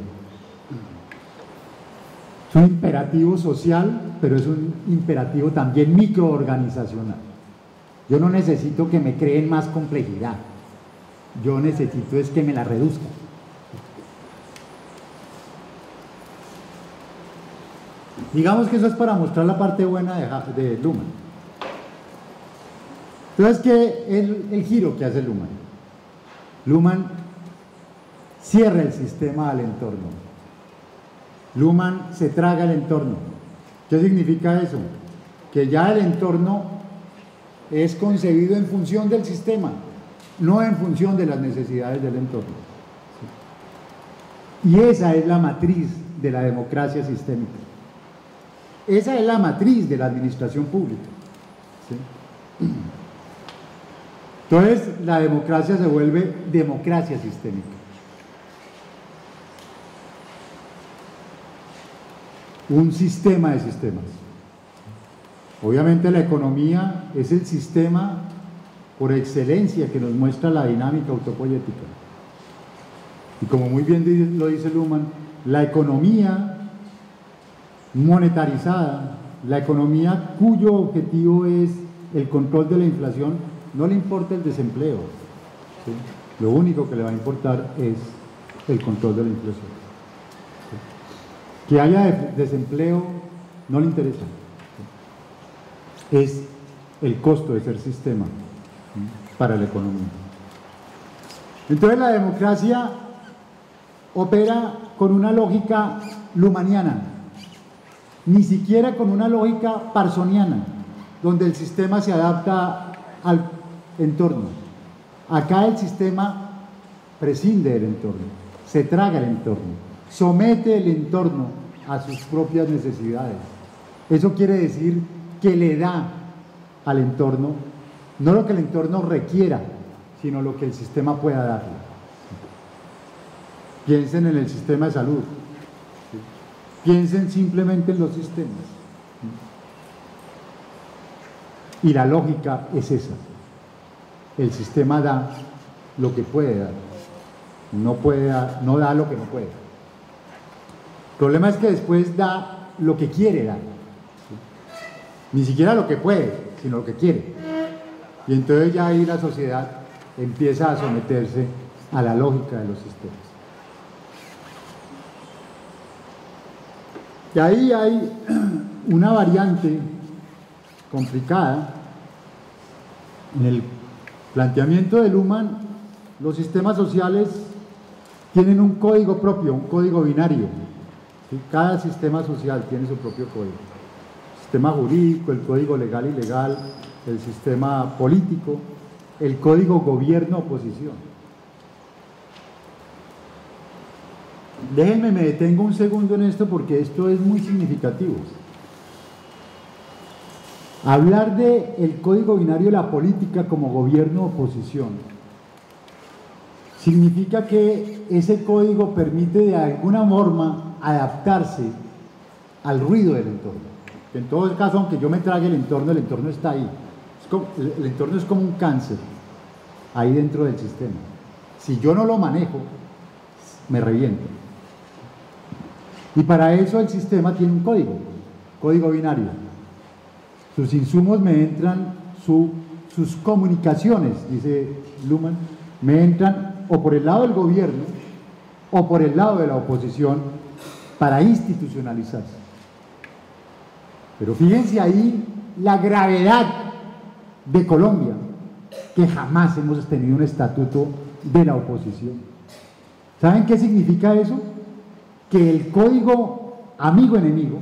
Es un imperativo social, pero es un imperativo también microorganizacional. Yo no necesito que me creen más complejidad, yo necesito es que me la reduzcan. Digamos que eso es para mostrar la parte buena de Luhmann. Entonces, ¿qué es el giro que hace Luhmann? Luhmann cierra el sistema al entorno. Luhmann se traga el entorno. ¿Qué significa eso? Que ya el entorno es concebido en función del sistema, no en función de las necesidades del entorno. Y esa es la matriz de la democracia sistémica. Esa es la matriz de la administración pública. ¿Sí? Entonces, la democracia se vuelve democracia sistémica. Un sistema de sistemas. Obviamente la economía es el sistema por excelencia que nos muestra la dinámica autopoética. Y como muy bien lo dice Luhmann, la economía monetarizada, la economía cuyo objetivo es el control de la inflación, no le importa el desempleo, ¿sí? Lo único que le va a importar es el control de la inflación. ¿Sí? Que haya desempleo no le interesa, ¿sí? Es el costo de ser sistema, ¿sí? Para la economía. Entonces la democracia opera con una lógica luhmanniana, ni siquiera con una lógica parsoniana, donde el sistema se adapta al entorno. Acá el sistema prescinde del entorno, se traga el entorno, somete el entorno a sus propias necesidades. Eso quiere decir que le da al entorno, no lo que el entorno requiera, sino lo que el sistema pueda darle. Piensen en el sistema de salud, piensen simplemente en los sistemas. Y la lógica es esa. El sistema da lo que puede dar, no da lo que no puede. El problema es que después da lo que quiere dar. Ni siquiera lo que puede, sino lo que quiere. Y entonces ya ahí la sociedad empieza a someterse a la lógica de los sistemas. Y ahí hay una variante complicada. En el planteamiento de Luhmann, los sistemas sociales tienen un código propio, un código binario. ¿Sí? Cada sistema social tiene su propio código. El sistema jurídico, el código legal y ilegal, el sistema político, el código gobierno-oposición. Déjenme, me detengo un segundo en esto porque esto es muy significativo. Hablar del código binario de la política como gobierno-oposición significa que ese código permite de alguna forma adaptarse al ruido del entorno. En todo caso, aunque yo me trague el entorno está ahí. El entorno es como un cáncer ahí dentro del sistema. Si yo no lo manejo, me reviento. Y para eso el sistema tiene un código binario. Sus insumos me entran, sus comunicaciones, dice Luhmann, me entran o por el lado del gobierno o por el lado de la oposición para institucionalizarse. Pero fíjense ahí la gravedad de Colombia, que jamás hemos tenido un estatuto de la oposición. ¿Saben qué significa eso? Que el código amigo-enemigo,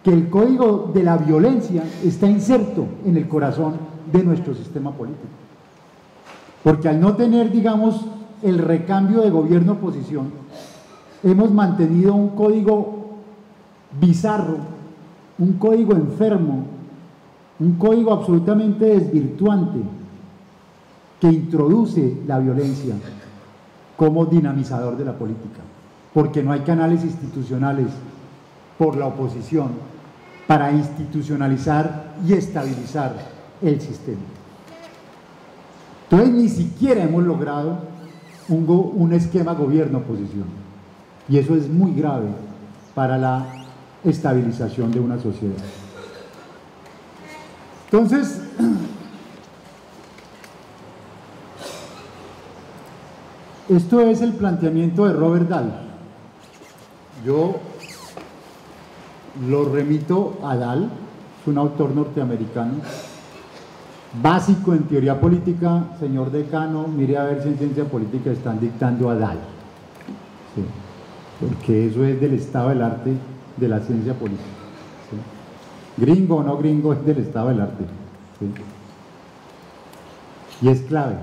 que el código de la violencia está inserto en el corazón de nuestro sistema político. Porque al no tener, digamos, el recambio de gobierno-oposición, hemos mantenido un código bizarro, un código enfermo, un código absolutamente desvirtuante que introduce la violencia como dinamizador de la política, porque no hay canales institucionales por la oposición para institucionalizar y estabilizar el sistema. Entonces ni siquiera hemos logrado un esquema gobierno-oposición, y eso es muy grave para la estabilización de una sociedad. Entonces, esto es el planteamiento de Robert Dahl. Yo lo remito a Dahl, es un autor norteamericano, básico en teoría política. Señor decano, mire a ver si en ciencia política están dictando a Dahl, sí, porque eso es del estado del arte de la ciencia política, ¿sí? Gringo o no gringo, es del estado del arte, ¿sí? Y es clave.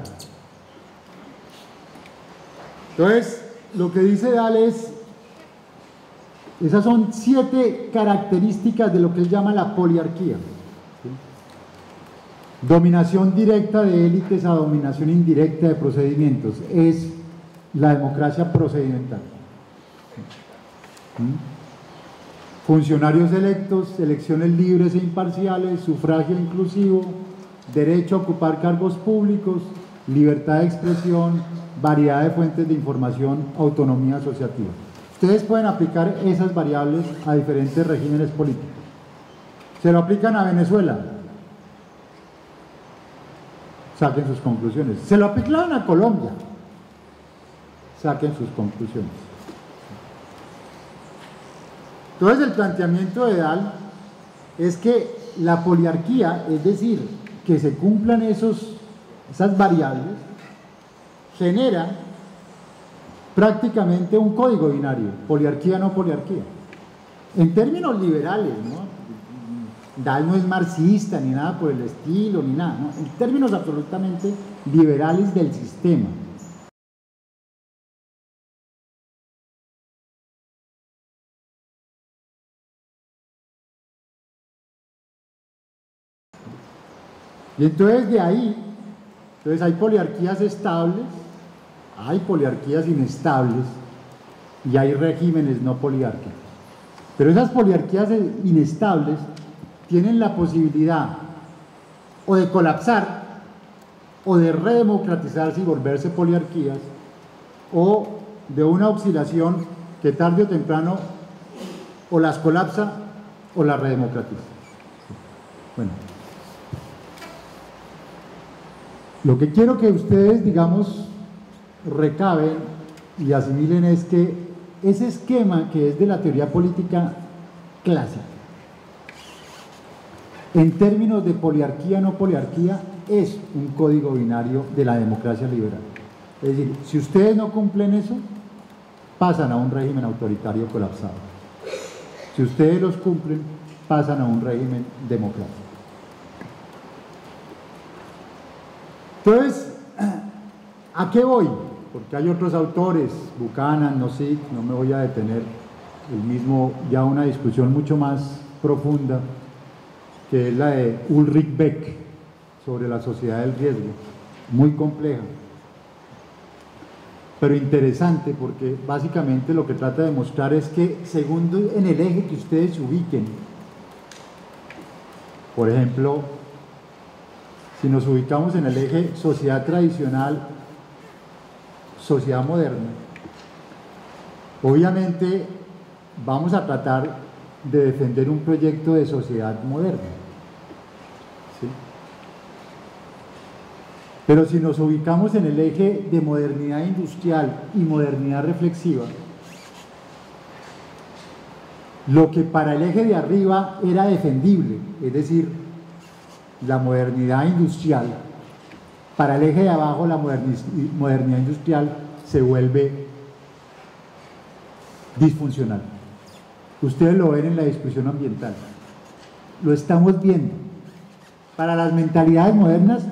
Entonces, lo que dice Dahl es, esas son 7 características de lo que él llama la poliarquía, ¿sí? Dominación directa de élites a dominación indirecta de procedimientos, es la democracia procedimental. Funcionarios electos, elecciones libres e imparciales, sufragio inclusivo, derecho a ocupar cargos públicos, libertad de expresión, variedad de fuentes de información, autonomía asociativa. Ustedes pueden aplicar esas variables a diferentes regímenes políticos. Se lo aplican a Venezuela, saquen sus conclusiones. Se lo aplican a Colombia, saquen sus conclusiones. Entonces el planteamiento de Dahl es que la poliarquía, es decir, que se cumplan esas variables, genera prácticamente un código binario, poliarquía no poliarquía. En términos liberales, ¿no? Dahl no es marxista ni nada por el estilo, ni nada, ¿no? En términos absolutamente liberales del sistema. Y entonces de ahí, hay poliarquías estables, hay poliarquías inestables y hay regímenes no poliárquicos. Pero esas poliarquías inestables tienen la posibilidad o de colapsar o de redemocratizarse y volverse poliarquías, o de una oscilación que tarde o temprano o las colapsa o las redemocratiza. Bueno, lo que quiero que ustedes, digamos, recaben y asimilen es que ese esquema que es de la teoría política clásica, en términos de poliarquía no poliarquía, es un código binario de la democracia liberal. Es decir, si ustedes no cumplen eso, pasan a un régimen autoritario colapsado. Si ustedes los cumplen, pasan a un régimen democrático. Entonces, ¿a qué voy? Porque hay otros autores, Buchanan, Nozick, no me voy a detener, el mismo, ya una discusión mucho más profunda, que es la de Ulrich Beck, sobre la sociedad del riesgo, muy compleja, pero interesante, porque básicamente lo que trata de mostrar es que según en el eje que ustedes se ubiquen, por ejemplo, si nos ubicamos en el eje sociedad tradicional, sociedad moderna, obviamente vamos a tratar de defender un proyecto de sociedad moderna, ¿sí? Pero si nos ubicamos en el eje de modernidad industrial y modernidad reflexiva, lo que para el eje de arriba era defendible, es decir, la modernidad industrial, para el eje de abajo la modernidad industrial se vuelve disfuncional. Ustedes lo ven en la discusión ambiental, lo estamos viendo. Para las mentalidades modernas,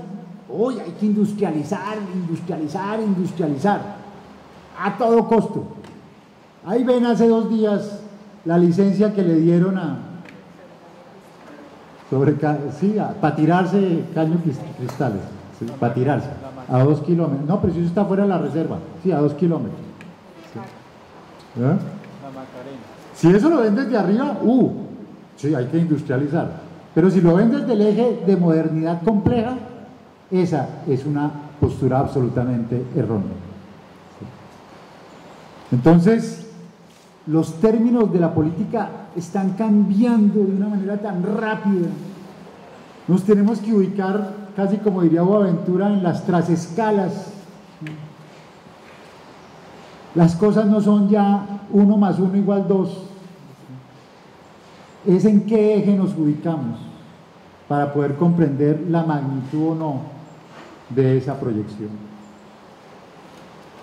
hoy hay que industrializar, industrializar, industrializar, a todo costo. Ahí ven hace 2 días la licencia que le dieron para tirarse caños cristales, ¿sí? Para tirarse a 2 kilómetros. No, pero si eso está fuera de la reserva, sí, a 2 kilómetros. ¿Sí? ¿Eh? Si eso lo ven desde arriba, sí, hay que industrializar. Pero si lo ven desde el eje de modernidad compleja, esa es una postura absolutamente errónea. Entonces, los términos de la política están cambiando de una manera tan rápida. Nos tenemos que ubicar, casi como diría Boaventura, en las trasescalas. Las cosas no son ya 1 más 1 igual 2. Es en qué eje nos ubicamos para poder comprender la magnitud o no de esa proyección.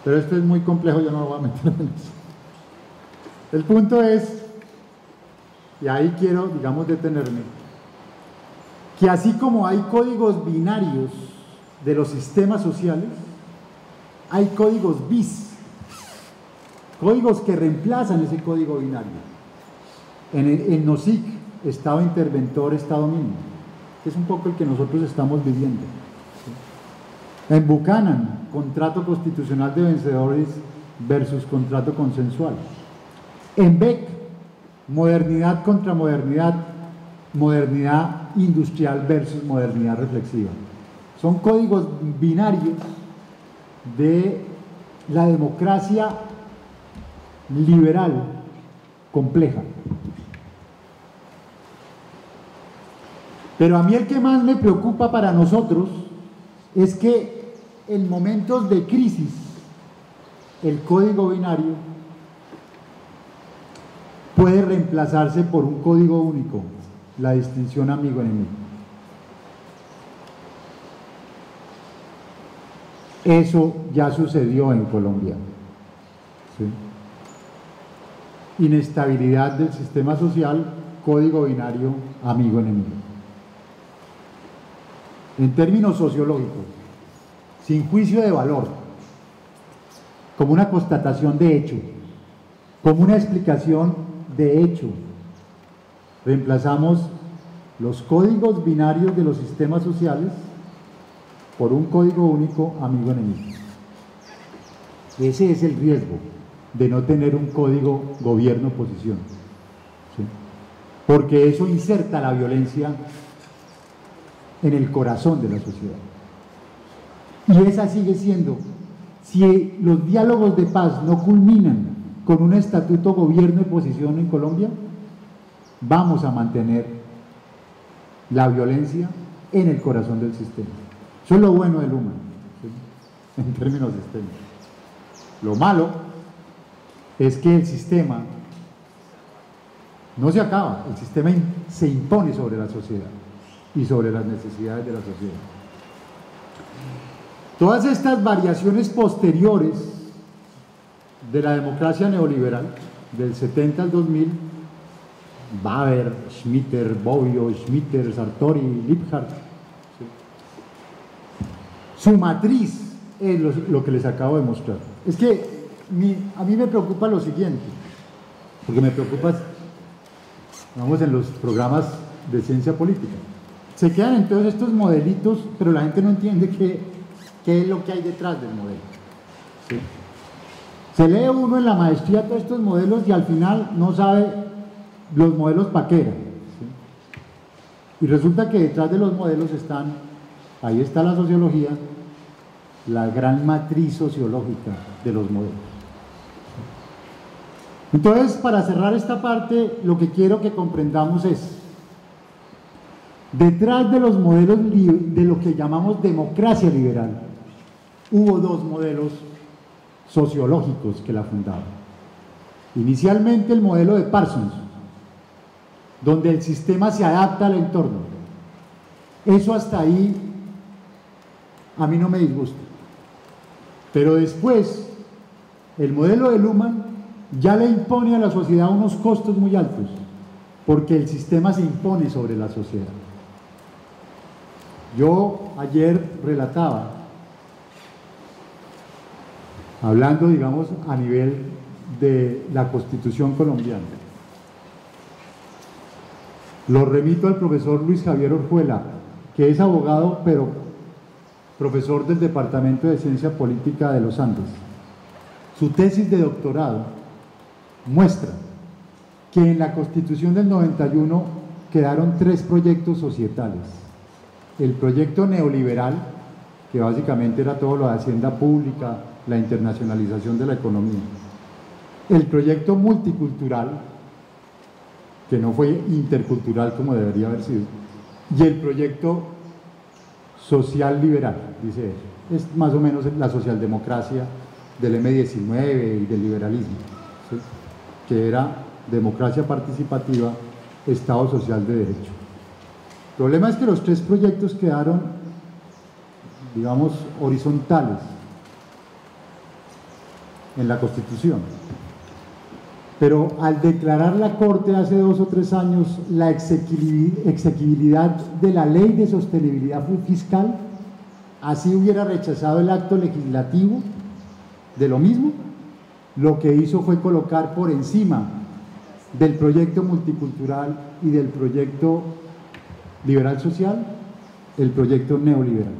Pero esto es muy complejo, yo no me voy a meter en eso. El punto es, y ahí quiero, digamos, detenerme, que así como hay códigos binarios de los sistemas sociales, hay códigos bis, códigos que reemplazan ese código binario. En NOSIC, Estado interventor, Estado mínimo, que es un poco el que nosotros estamos viviendo. En Buchanan, contrato constitucional de vencedores versus contrato consensual. En Beck, modernidad contra modernidad, modernidad industrial versus modernidad reflexiva. Son códigos binarios de la democracia liberal compleja. Pero a mí el que más me preocupa para nosotros es que en momentos de crisis el código binario puede reemplazarse por un código único, la distinción amigo-enemigo. Eso ya sucedió en Colombia. ¿Sí? Inestabilidad del sistema social, código binario, amigo-enemigo. En términos sociológicos, sin juicio de valor, como una constatación de hecho, como una explicación de hecho, reemplazamos los códigos binarios de los sistemas sociales por un código único amigo-enemigo. Ese es el riesgo de no tener un código gobierno-oposición, ¿sí? Porque eso inserta la violencia en el corazón de la sociedad. Y esa sigue siendo, si los diálogos de paz no culminan con un estatuto gobierno-oposición en Colombia, vamos a mantener la violencia en el corazón del sistema. Eso es lo bueno del humano, ¿sí? En términos sistémicos. Lo malo es que el sistema no se acaba, el sistema se impone sobre la sociedad y sobre las necesidades de la sociedad. Todas estas variaciones posteriores de la democracia neoliberal, del 70 al 2000, Baber, Schmitter, Bobbio, Schmitter, Sartori, Liebhardt, ¿sí? Su matriz es lo que les acabo de mostrar. Es que a mí me preocupa lo siguiente, porque me preocupa, vamos, en los programas de ciencia política. Se quedan entonces estos modelitos, pero la gente no entiende qué es lo que hay detrás del modelo, ¿sí? Se lee uno en la maestría todos estos modelos y al final no sabe los modelos para qué eran, ¿sí? Y resulta que detrás de los modelos ahí está la sociología, la gran matriz sociológica de los modelos. Entonces, para cerrar esta parte, lo que quiero que comprendamos es: detrás de los modelos de lo que llamamos democracia liberal, hubo dos modelos sociológicos que la fundaban. Inicialmente el modelo de Parsons, donde el sistema se adapta al entorno. Eso hasta ahí a mí no me disgusta. Pero después, el modelo de Luhmann ya le impone a la sociedad unos costos muy altos, porque el sistema se impone sobre la sociedad. Yo ayer relataba, hablando, digamos, a nivel de la Constitución colombiana. Lo remito al profesor Luis Javier Orjuela, que es abogado, pero profesor del Departamento de Ciencia Política de los Andes. Su tesis de doctorado muestra que en la Constitución del 91 quedaron 3 proyectos societales. El proyecto neoliberal, que básicamente era todo lo de hacienda pública, la internacionalización de la economía. El proyecto multicultural, que no fue intercultural como debería haber sido, y el proyecto social liberal, dice él. Es más o menos la socialdemocracia del M19 y del liberalismo, ¿sí? Que era democracia participativa, Estado social de derecho. El problema es que los 3 proyectos quedaron, digamos, horizontales en la Constitución. Pero al declarar la Corte hace 2 o 3 años la exequibilidad de la Ley de Sostenibilidad Fiscal, así hubiera rechazado el acto legislativo de lo mismo, lo que hizo fue colocar por encima del proyecto multicultural y del proyecto liberal social el proyecto neoliberal.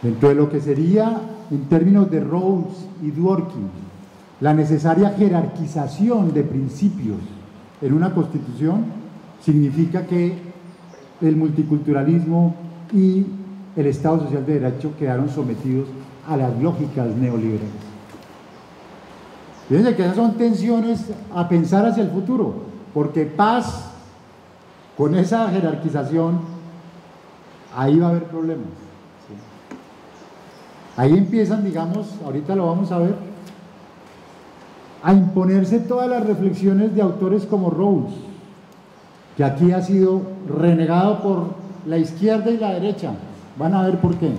Dentro de lo que sería, en términos de Rawls y Dworkin, la necesaria jerarquización de principios en una constitución, significa que el multiculturalismo y el Estado social de derecho quedaron sometidos a las lógicas neoliberales. Fíjense que esas son tensiones a pensar hacia el futuro, porque paz con esa jerarquización, ahí va a haber problemas. ¿Sí? Ahí empiezan, digamos, ahorita lo vamos a ver, a imponerse todas las reflexiones de autores como Rawls, que aquí ha sido renegado por la izquierda y la derecha. Van a ver por qué.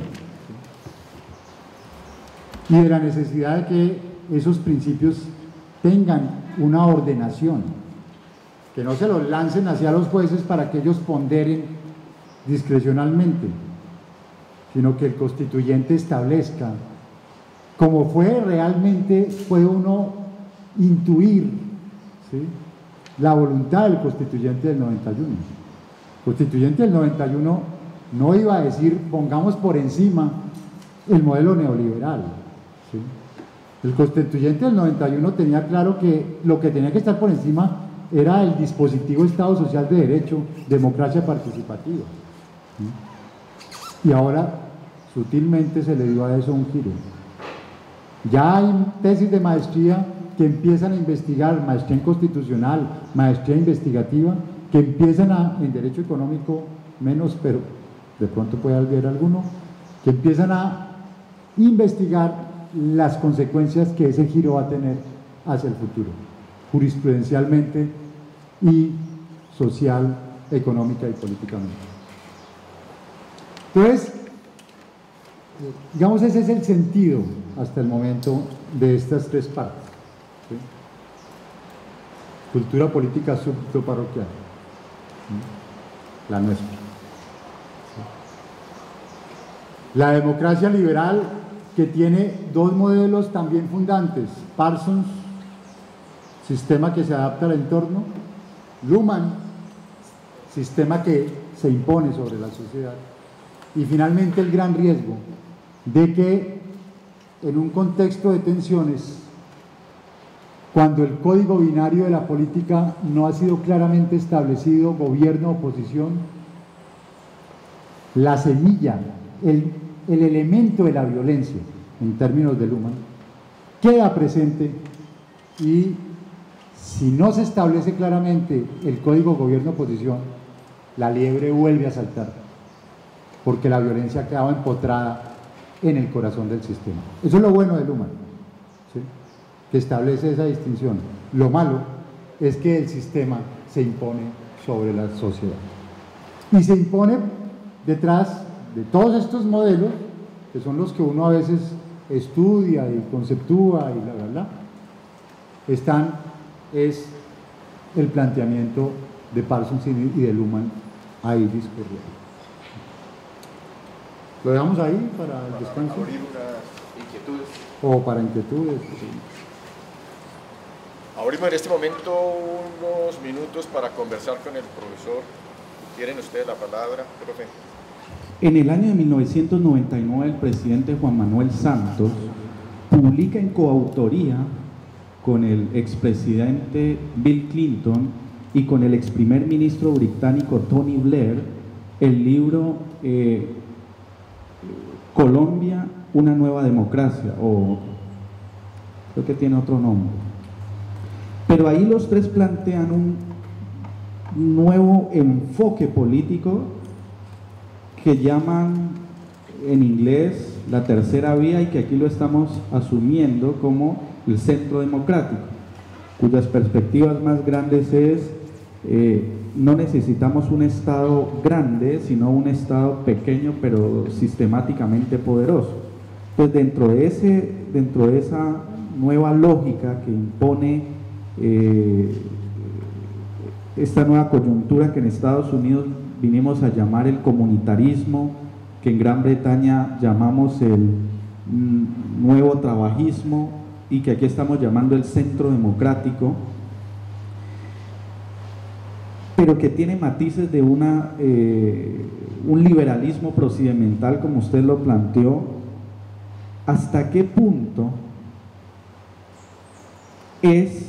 Y de la necesidad de que esos principios tengan una ordenación, que no se los lancen hacia los jueces para que ellos ponderen discrecionalmente, sino que el constituyente establezca, como fue realmente, puede uno intuir, ¿sí?, la voluntad del constituyente del 91. El constituyente del 91 no iba a decir, pongamos por encima el modelo neoliberal, ¿sí? El constituyente del 91 tenía claro que lo que tenía que estar por encima era el dispositivo Estado social de derecho, democracia participativa, ¿sí? Y ahora sutilmente se le dio a eso un giro. Ya hay tesis de maestría que empiezan a investigar, maestría en constitucional, maestría investigativa, que empiezan en derecho económico menos, pero de pronto puede haber alguno, que empiezan a investigar las consecuencias que ese giro va a tener hacia el futuro, jurisprudencialmente y social, económica y políticamente. Entonces, digamos, ese es el sentido hasta el momento de estas 3 partes. ¿Sí? Cultura política subparroquial, la nuestra. ¿Sí? La democracia liberal, que tiene 2 modelos también fundantes: Parsons, sistema que se adapta al entorno; Luhmann, sistema que se impone sobre la sociedad. Y finalmente el gran riesgo de que en un contexto de tensiones, cuando el código binario de la política no ha sido claramente establecido, gobierno-oposición, la semilla, el elemento de la violencia, en términos de Luhmann, queda presente, y si no se establece claramente el código gobierno-oposición, la liebre vuelve a saltar, porque la violencia ha quedado empotrada en el corazón del sistema. Eso es lo bueno de Luhmann, ¿sí?, que establece esa distinción. Lo malo es que el sistema se impone sobre la sociedad, y se impone detrás de todos estos modelos, que son los que uno a veces estudia y conceptúa y es el planteamiento de Parsons y de Luhmann ahí discurriendo. ¿Lo dejamos ahí para el descanso? Abrir unas inquietudes. O para inquietudes. Sí. Abrimos en este momento unos minutos para conversar con el profesor. ¿Tienen ustedes la palabra, profe? En el año de 1999, el presidente Juan Manuel Santos publica en coautoría con el expresidente Bill Clinton y con el ex primer ministro británico Tony Blair el libro Colombia, una nueva democracia, o creo que tiene otro nombre. Pero ahí los tres plantean un nuevo enfoque político que llaman en inglés la tercera vía y que aquí lo estamos asumiendo como el centro democrático, cuyas perspectivas más grandes es no necesitamos un Estado grande, sino un Estado pequeño pero sistemáticamente poderoso. Pues dentro de esa nueva lógica que impone esta nueva coyuntura que en Estados Unidos vinimos a llamar el comunitarismo, que en Gran Bretaña llamamos el nuevo trabajismo y que aquí estamos llamando el centro democrático, pero que tiene matices de un liberalismo procedimental, como usted lo planteó. ¿Hasta qué punto es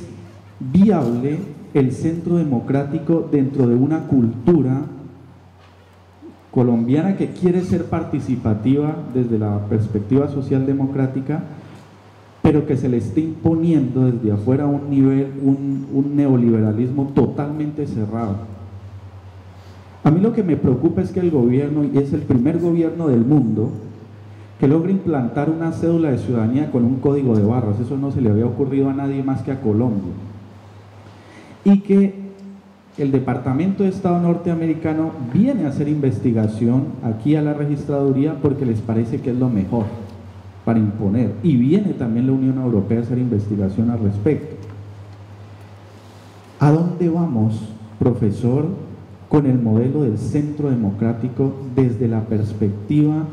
viable el centro democrático dentro de una cultura colombiana que quiere ser participativa desde la perspectiva socialdemocrática, pero que se le está imponiendo desde afuera un neoliberalismo totalmente cerrado? A mí lo que me preocupa es que el gobierno, y es el primer gobierno del mundo, que logra implantar una cédula de ciudadanía con un código de barras. Eso no se le había ocurrido a nadie más que a Colombia. Y que el Departamento de Estado norteamericano viene a hacer investigación aquí a la registraduría porque les parece que es lo mejor para imponer, y viene también la Unión Europea a hacer investigación al respecto. ¿A dónde vamos, profesor, con el modelo del centro democrático desde la perspectiva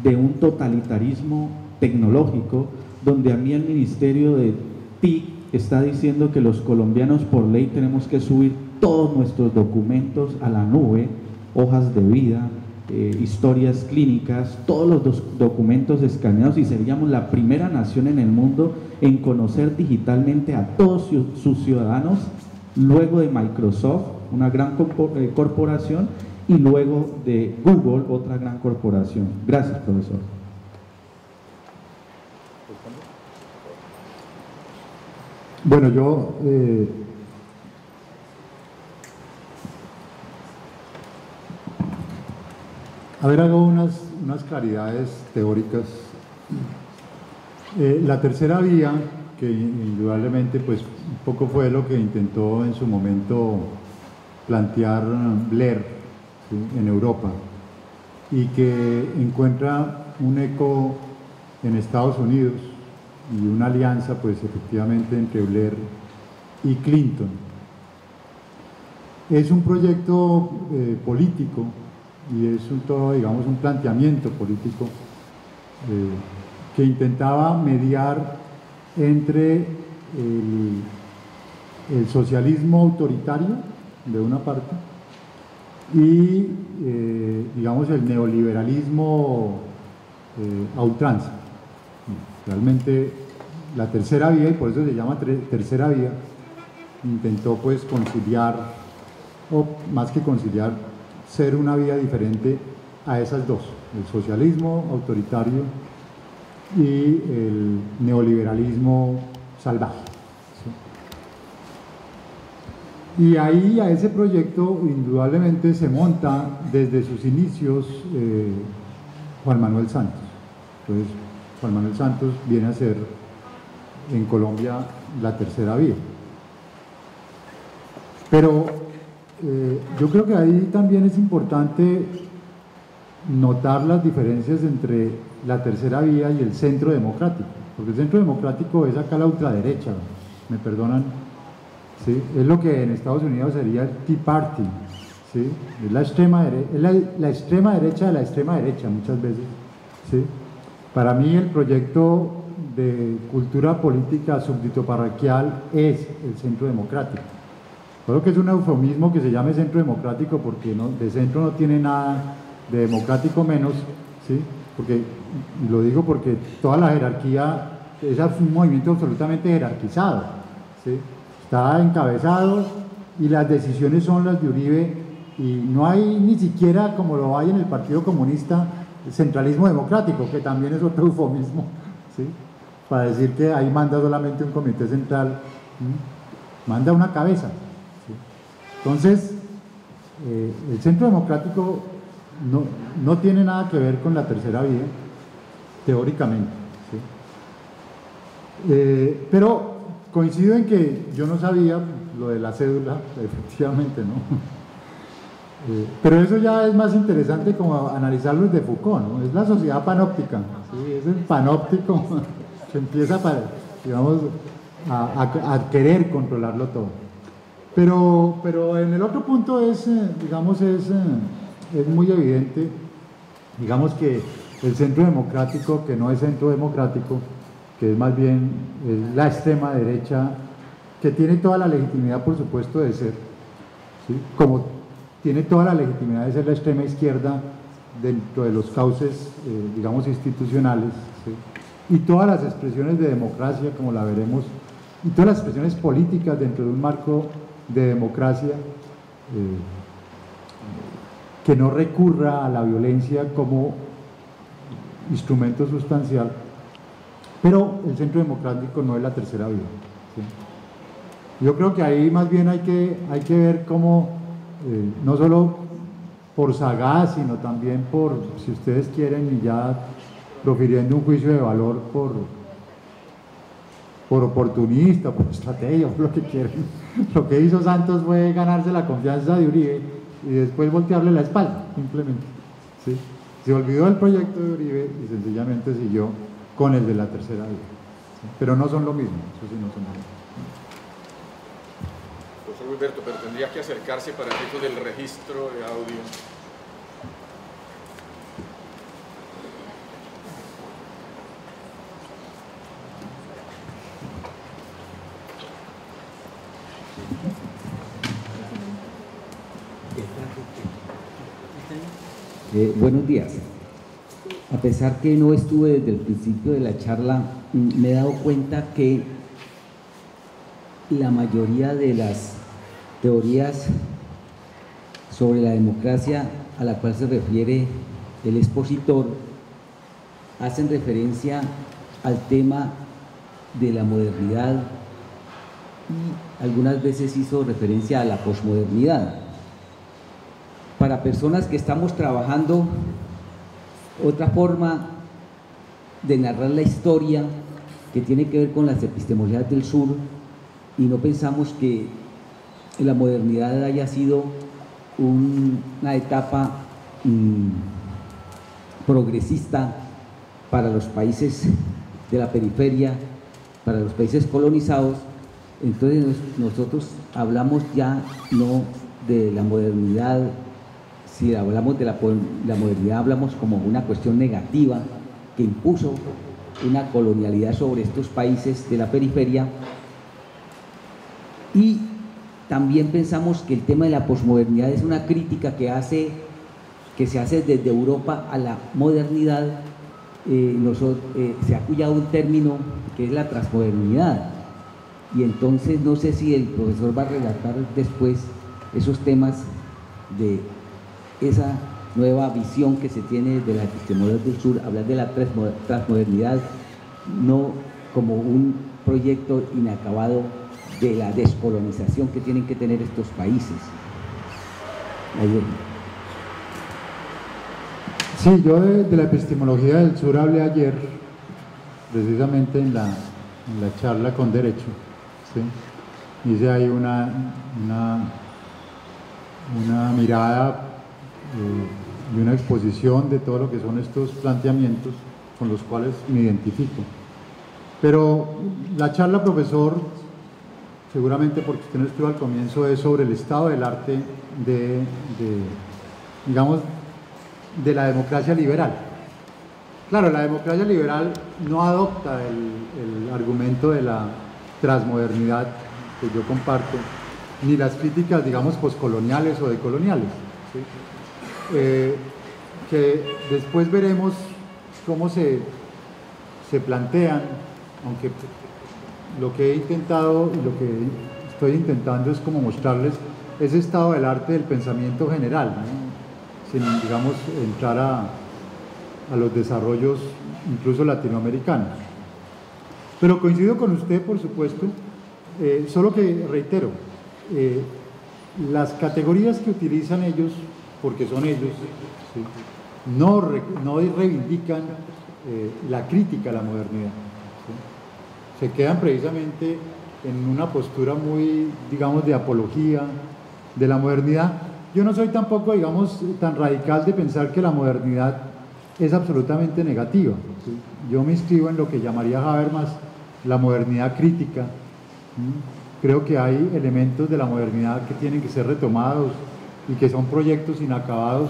de un totalitarismo tecnológico, donde a mí el Ministerio de TIC está diciendo que los colombianos por ley tenemos que subir todos nuestros documentos a la nube, hojas de vida, historias clínicas, todos los documentos escaneados, y seríamos la primera nación en el mundo en conocer digitalmente a todos sus ciudadanos, luego de Microsoft, una gran corporación, y luego de Google, otra gran corporación? Gracias, profesor. Bueno, yo hago unas claridades teóricas. La tercera vía, que indudablemente pues un poco fue lo que intentó en su momento plantear Blair, ¿sí?, en Europa, y que encuentra un eco en Estados Unidos y una alianza pues efectivamente entre Blair y Clinton. Es un proyecto político y es digamos, un planteamiento político que intentaba mediar entre el socialismo autoritario de una parte y digamos el neoliberalismo a ultranza. Realmente la tercera vía, y por eso se llama tercera vía, intentó pues conciliar, o más que conciliar, ser una vía diferente a esas dos, el socialismo autoritario y el neoliberalismo salvaje, ¿sí? Y ahí a ese proyecto indudablemente se monta desde sus inicios Juan Manuel Santos. Entonces Juan Manuel Santos viene a ser en Colombia la tercera vía. Pero yo creo que ahí también es importante notar las diferencias entre la tercera vía y el centro democrático, porque el centro democrático es acá la ultraderecha, me perdonan, ¿sí? Es lo que en Estados Unidos sería el Tea Party, ¿sí? Es la extrema derecha de la extrema derecha muchas veces, ¿sí? Para mí el proyecto de cultura política súbdito parroquial es el centro democrático. Creo que es un eufemismo que se llame centro democrático porque de centro no tiene nada, de democrático menos, ¿sí? Porque, lo digo porque toda la jerarquía es un movimiento absolutamente jerarquizado, ¿sí? Está encabezado y las decisiones son las de Uribe, y no hay ni siquiera, como lo hay en el Partido Comunista, centralismo democrático, que también es otro eufemismo, ¿sí? Para decir que ahí manda solamente un comité central, manda una cabeza, ¿sí? Entonces, el centro democrático no tiene nada que ver con la tercera vía, teóricamente, ¿sí? Pero coincido en que yo no sabía lo de la cédula, efectivamente, ¿no? Pero eso ya es más interesante como analizarlo desde Foucault, ¿no? Es la sociedad panóptica, ¿sí? Es el panóptico que empieza digamos, a querer controlarlo todo. Pero en el otro punto digamos, es muy evidente, digamos, que el centro democrático, que no es centro democrático, que es más bien la extrema derecha, que tiene toda la legitimidad, por supuesto, de ser, ¿sí? Como tiene toda la legitimidad de ser la extrema izquierda dentro de los cauces, digamos, institucionales, ¿sí? Y todas las expresiones de democracia, como la veremos, y todas las expresiones políticas dentro de un marco de democracia que no recurra a la violencia como instrumento sustancial. Pero el centro democrático no es la tercera vía, ¿sí? Yo creo que ahí más bien hay que ver cómo, no solo por sagaz, sino también por, si ustedes quieren, y ya profiriendo un juicio de valor por oportunista, por estrategia, por lo que quieran. Lo que hizo Santos fue ganarse la confianza de Uribe y después voltearle la espalda, simplemente, ¿sí? Se olvidó del proyecto de Uribe y sencillamente siguió con el de la tercera vía, ¿sí? Pero no son lo mismo, eso sí no son lo mismo. Profesor Wilberto, pero tendría que acercarse para efectos del registro de audio. Buenos días. A pesar que no estuve desde el principio de la charla, me he dado cuenta que la mayoría de las teorías sobre la democracia a la cual se refiere el expositor hacen referencia al tema de la modernidad y algunas veces hizo referencia a la posmodernidad. Para personas que estamos trabajando otra forma de narrar la historia que tiene que ver con las epistemologías del sur, y no pensamos que la modernidad haya sido una etapa progresista para los países de la periferia, para los países colonizados. Entonces nosotros hablamos ya no de la modernidad. Si hablamos de la modernidad, hablamos como una cuestión negativa que impuso una colonialidad sobre estos países de la periferia. Y también pensamos que el tema de la posmodernidad es una crítica que se hace desde Europa a la modernidad. Se ha acuñado un término que es la transmodernidad, y entonces no sé si el profesor va a relatar después esos temas de esa nueva visión que se tiene de la epistemología del sur, hablar de la transmodernidad no como un proyecto inacabado de la descolonización que tienen que tener estos países. Sí, yo de la epistemología del sur hablé ayer, precisamente en la charla con Derecho, ¿sí? Hice ahí una mirada y una exposición de todo lo que son estos planteamientos con los cuales me identifico. Pero la charla, profesor, seguramente porque usted no estuvo al comienzo, es sobre el estado del arte digamos, de la democracia liberal. Claro, la democracia liberal no adopta el argumento de la transmodernidad que yo comparto, ni las críticas, digamos, poscoloniales o decoloniales, ¿sí? Que después veremos cómo se plantean aunque lo que he intentado y lo que estoy intentando es como mostrarles ese estado del arte del pensamiento general, ¿no? Sin, digamos, entrar a los desarrollos incluso latinoamericanos. Pero coincido con usted, por supuesto, solo que reitero, las categorías que utilizan ellos, porque son ellos, ¿sí?, no reivindican la crítica a la modernidad, ¿sí? Se quedan precisamente en una postura muy, digamos, de apología de la modernidad. Yo no soy tampoco, digamos, tan radical de pensar que la modernidad es absolutamente negativa, ¿sí? Yo me inscribo en lo que llamaría Habermas la modernidad crítica. Creo que hay elementos de la modernidad que tienen que ser retomados y que son proyectos inacabados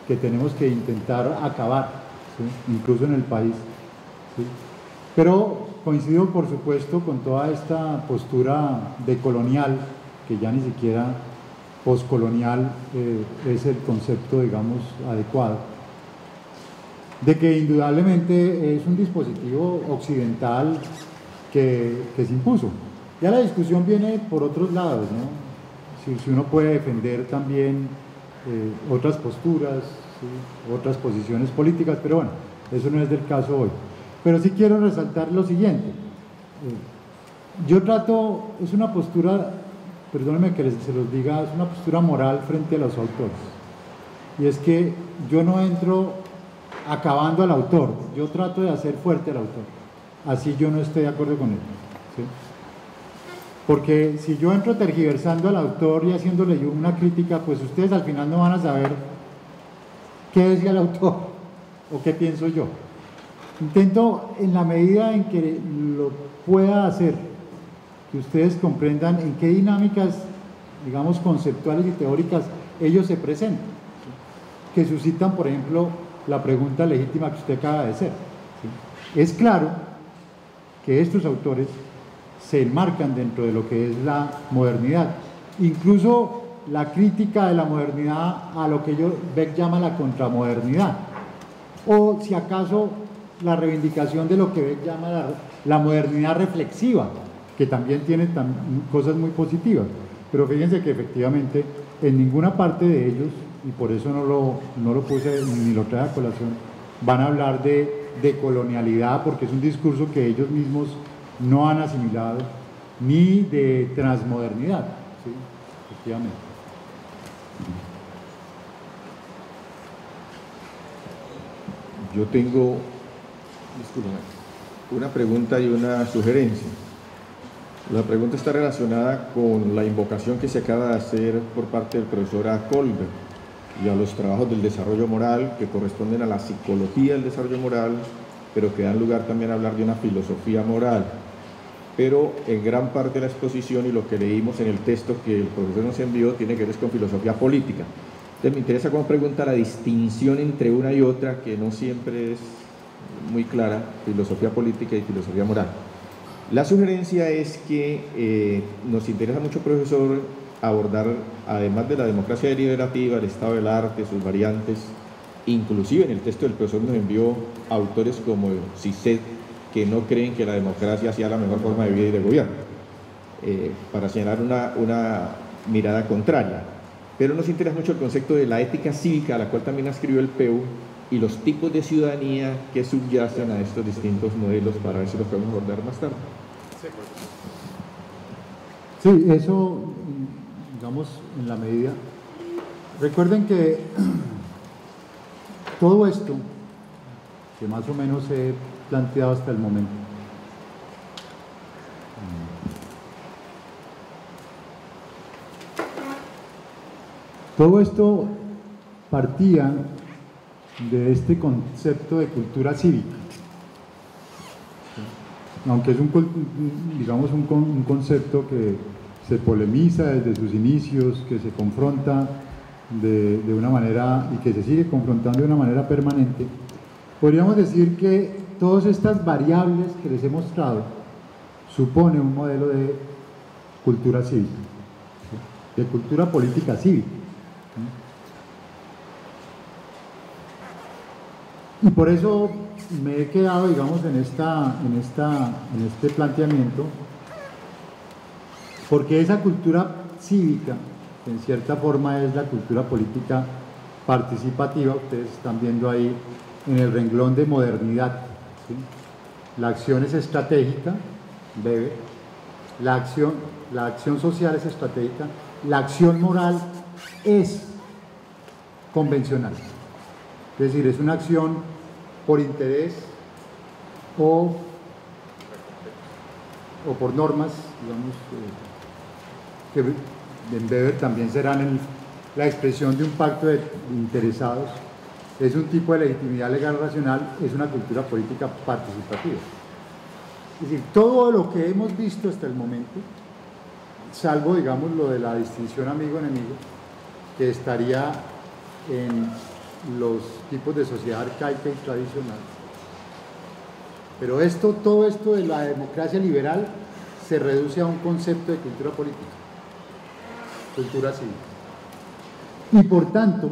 que tenemos que intentar acabar, ¿sí?, incluso en el país, ¿sí? Pero coincido, por supuesto, con toda esta postura decolonial, que ya ni siquiera poscolonial es el concepto, digamos, adecuado, de que indudablemente es un dispositivo occidental que se impuso. Ya la discusión viene por otros lados, ¿no? Si uno puede defender también otras posturas, ¿sí?, otras posiciones políticas, pero bueno, eso no es del caso hoy. Pero sí quiero resaltar lo siguiente. Yo trato, es una postura, perdónenme que se los diga, es una postura moral frente a los autores. Y es que yo no entro acabando al autor, yo trato de hacer fuerte al autor, así yo no estoy de acuerdo con él, ¿sí? Porque si yo entro tergiversando al autor y haciéndole yo una crítica, pues ustedes al final no van a saber qué decía el autor o qué pienso yo. Intento, en la medida en que lo pueda hacer, que ustedes comprendan en qué dinámicas, digamos, conceptuales y teóricas ellos se presentan, ¿sí?, que suscitan, por ejemplo, la pregunta legítima que usted acaba de hacer, ¿sí? Es claro que estos autores se enmarcan dentro de lo que es la modernidad, incluso la crítica de la modernidad a lo que Beck llama la contramodernidad, o si acaso la reivindicación de lo que Beck llama la modernidad reflexiva, que también tiene cosas muy positivas. Pero fíjense que efectivamente en ninguna parte de ellos, y por eso no lo puse ni lo trae a colación, van a hablar de colonialidad, porque es un discurso que ellos mismos no han asimilado, ni de transmodernidad, ¿sí?, efectivamente. Yo tengo, discúlpame, una pregunta y una sugerencia. La pregunta está relacionada con la invocación que se acaba de hacer por parte del profesor A. Kohlberg y a los trabajos del desarrollo moral que corresponden a la psicología del desarrollo moral, pero que dan lugar también a hablar de una filosofía moral. Pero en gran parte de la exposición y lo que leímos en el texto que el profesor nos envió tiene que ver con filosofía política. Entonces me interesa como pregunta la distinción entre una y otra, que no siempre es muy clara, filosofía política y filosofía moral. La sugerencia es que nos interesa mucho, profesor, abordar, además de la democracia deliberativa, el estado del arte, sus variantes, inclusive en el texto del profesor nos envió autores como Cizet, que no creen que la democracia sea la mejor forma de vida y de gobierno, para señalar una mirada contraria. Pero nos interesa mucho el concepto de la ética cívica, a la cual también escribió el PEU, y los tipos de ciudadanía que subyacen a estos distintos modelos, para ver si los podemos abordar más tarde. Sí, eso, digamos, en la medida. Recuerden que todo esto, que más o menos he planteado hasta el momento, todo esto partía de este concepto de cultura cívica, aunque es digamos un concepto que se polemiza desde sus inicios, que se confronta de una manera y que se sigue confrontando de una manera permanente. Podríamos decir que todas estas variables que les he mostrado supone un modelo de cultura cívica, de cultura política cívica. Y por eso me he quedado, digamos, en este planteamiento, porque esa cultura cívica, en cierta forma es la cultura política participativa. Ustedes están viendo ahí en el renglón de modernidad, ¿sí? La acción es estratégica, BEBE, la acción social es estratégica, la acción moral es convencional, es decir, es una acción por interés o por normas, digamos, que en Weber también serán la expresión de un pacto de interesados. Es un tipo de legitimidad legal racional, es una cultura política participativa. Es decir, todo lo que hemos visto hasta el momento, salvo, digamos, lo de la distinción amigo-enemigo, que estaría en los tipos de sociedad arcaica y tradicional. Pero todo esto de la democracia liberal se reduce a un concepto de cultura política, cultura cívica. Y por tanto,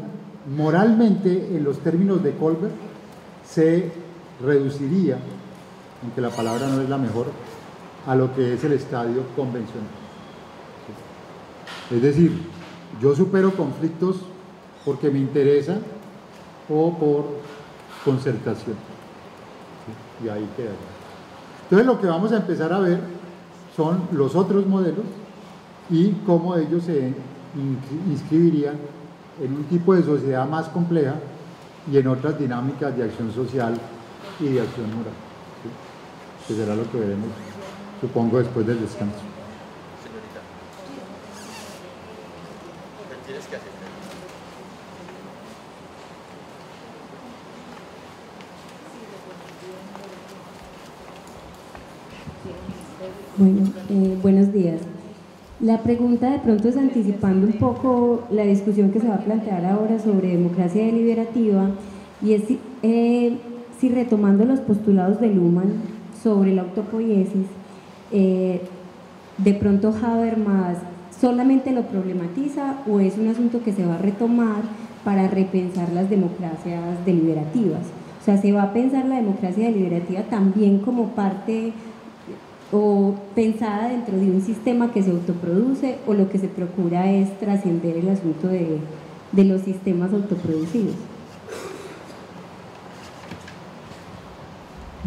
moralmente, en los términos de Kohlberg, se reduciría, aunque la palabra no es la mejor, a lo que es el estadio convencional. Es decir, yo supero conflictos porque me interesa o por concertación. Y ahí queda. Entonces lo que vamos a empezar a ver son los otros modelos y cómo ellos se inscribirían en un tipo de sociedad más compleja y en otras dinámicas de acción social y de acción moral, ¿sí? Que será lo que veremos, supongo, después del descanso. Señorita, ¿qué tienes que hacer? Bueno, buenos días. La pregunta de pronto es anticipando un poco la discusión que se va a plantear ahora sobre democracia deliberativa, y es si retomando los postulados de Luhmann sobre la autopoiesis, de pronto Habermas solamente lo problematiza o es un asunto que se va a retomar para repensar las democracias deliberativas. O sea, se va a pensar la democracia deliberativa también como parte o pensada dentro de un sistema que se autoproduce, o lo que se procura es trascender el asunto de los sistemas autoproducidos.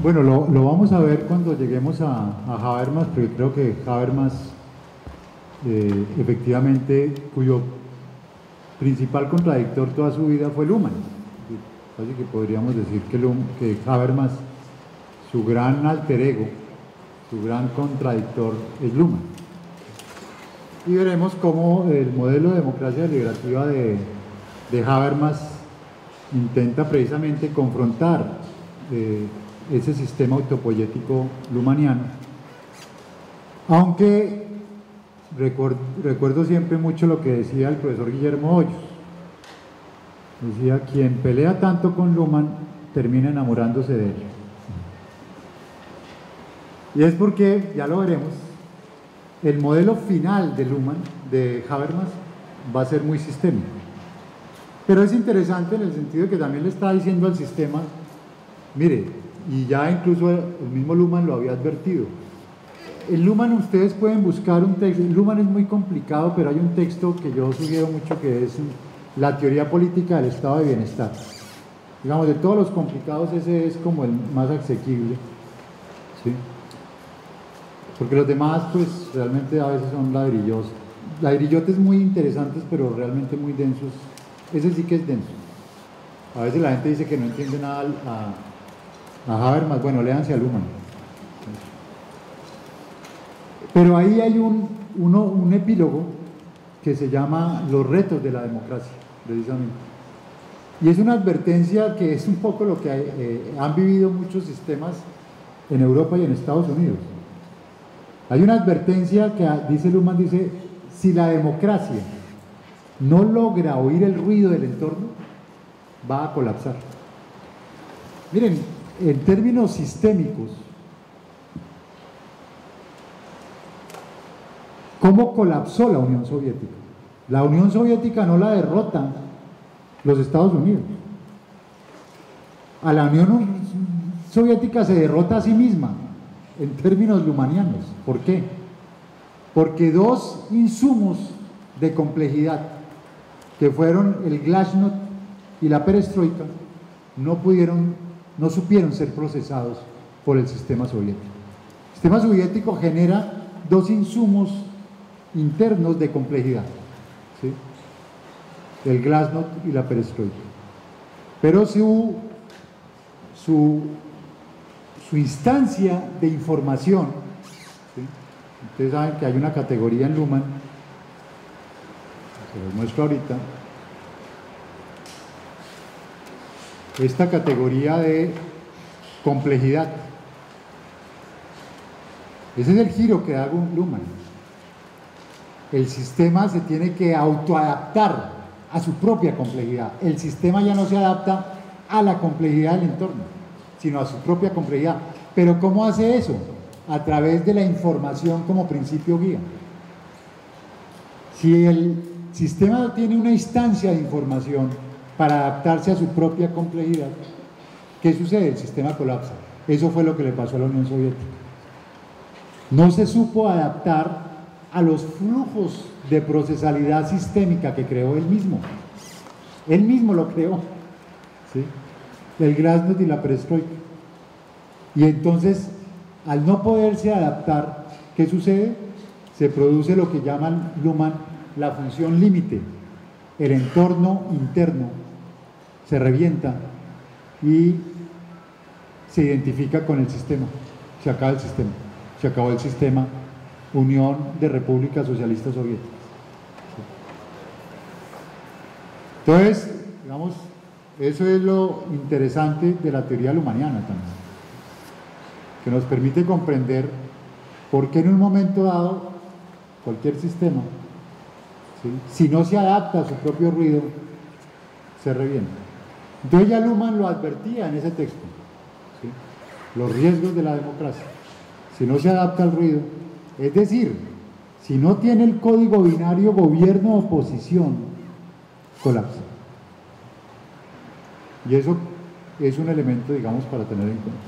Bueno, lo vamos a ver cuando lleguemos a Habermas, pero creo que Habermas, efectivamente, cuyo principal contradictor toda su vida fue Luhmann. Así que podríamos decir que Habermas, su gran alter ego, su gran contradictor es Luhmann. Y veremos cómo el modelo de democracia deliberativa de Habermas intenta precisamente confrontar ese sistema autopoyético luhmanniano, aunque recuerdo siempre mucho lo que decía el profesor Guillermo Hoyos. Decía, quien pelea tanto con Luhmann termina enamorándose de él. Y es porque, ya lo veremos, el modelo final de Luhmann, de Habermas, va a ser muy sistémico. Pero es interesante en el sentido de que también le está diciendo al sistema, mire, y ya incluso el mismo Luhmann lo había advertido. En Luhmann ustedes pueden buscar un texto, Luhmann es muy complicado, pero hay un texto que yo sugiero mucho que es La teoría política del estado de bienestar. Digamos, de todos los complicados ese es como el más asequible, ¿sí? Porque los demás pues realmente a veces son ladrillotes muy interesantes, pero realmente muy densos. Ese sí que es denso. A veces la gente dice que no entiende nada a Habermas. Bueno, léanse a Luhmann. Pero ahí hay un epílogo que se llama Los retos de la democracia, precisamente. Y es una advertencia que es un poco lo que han vivido muchos sistemas en Europa y en Estados Unidos. Hay una advertencia que dice Luhmann, dice, si la democracia no logra oír el ruido del entorno, va a colapsar. Miren, en términos sistémicos, ¿cómo colapsó la Unión Soviética? La Unión Soviética no la derrotan los Estados Unidos. a la Unión Soviética se derrota a sí misma en términos lumanianos. ¿Por qué? Porque dos insumos de complejidad, que fueron el glasnost y la perestroika, no supieron ser procesados por el sistema soviético. El sistema soviético genera dos insumos internos de complejidad, ¿sí? El glasnost y la perestroika. Pero su instancia de información, ¿sí? Ustedes saben que hay una categoría en Luhmann, se los muestro ahorita, esta categoría de complejidad. Ese es el giro que da Luhmann. El sistema se tiene que autoadaptar a su propia complejidad. El sistema ya no se adapta a la complejidad del entorno, sino a su propia complejidad. Pero ¿cómo hace eso? A través de la información como principio guía. Si el sistema tiene una instancia de información para adaptarse a su propia complejidad, ¿qué sucede? El sistema colapsa. Eso fue lo que le pasó a la Unión Soviética. No se supo adaptar a los flujos de procesalidad sistémica que creó él mismo. Él mismo lo creó, ¿sí? El glasnost y la perestroika. Y entonces, al no poderse adaptar, ¿qué sucede? Se produce lo que llaman Luhmann la función límite. El entorno interno se revienta y se identifica con el sistema. Se acaba el sistema. Se acabó el sistema Unión de Repúblicas Socialistas Soviéticas. Entonces, digamos, eso es lo interesante de la teoría luhmanniana también, que nos permite comprender por qué en un momento dado cualquier sistema, ¿sí?, si no se adapta a su propio ruido, se revienta. Entonces ya Luhmann lo advertía en ese texto, ¿sí?, los riesgos de la democracia. Si no se adapta al ruido, es decir, si no tiene el código binario gobierno-oposición, colapsa. Y eso es un elemento, digamos, para tener en cuenta.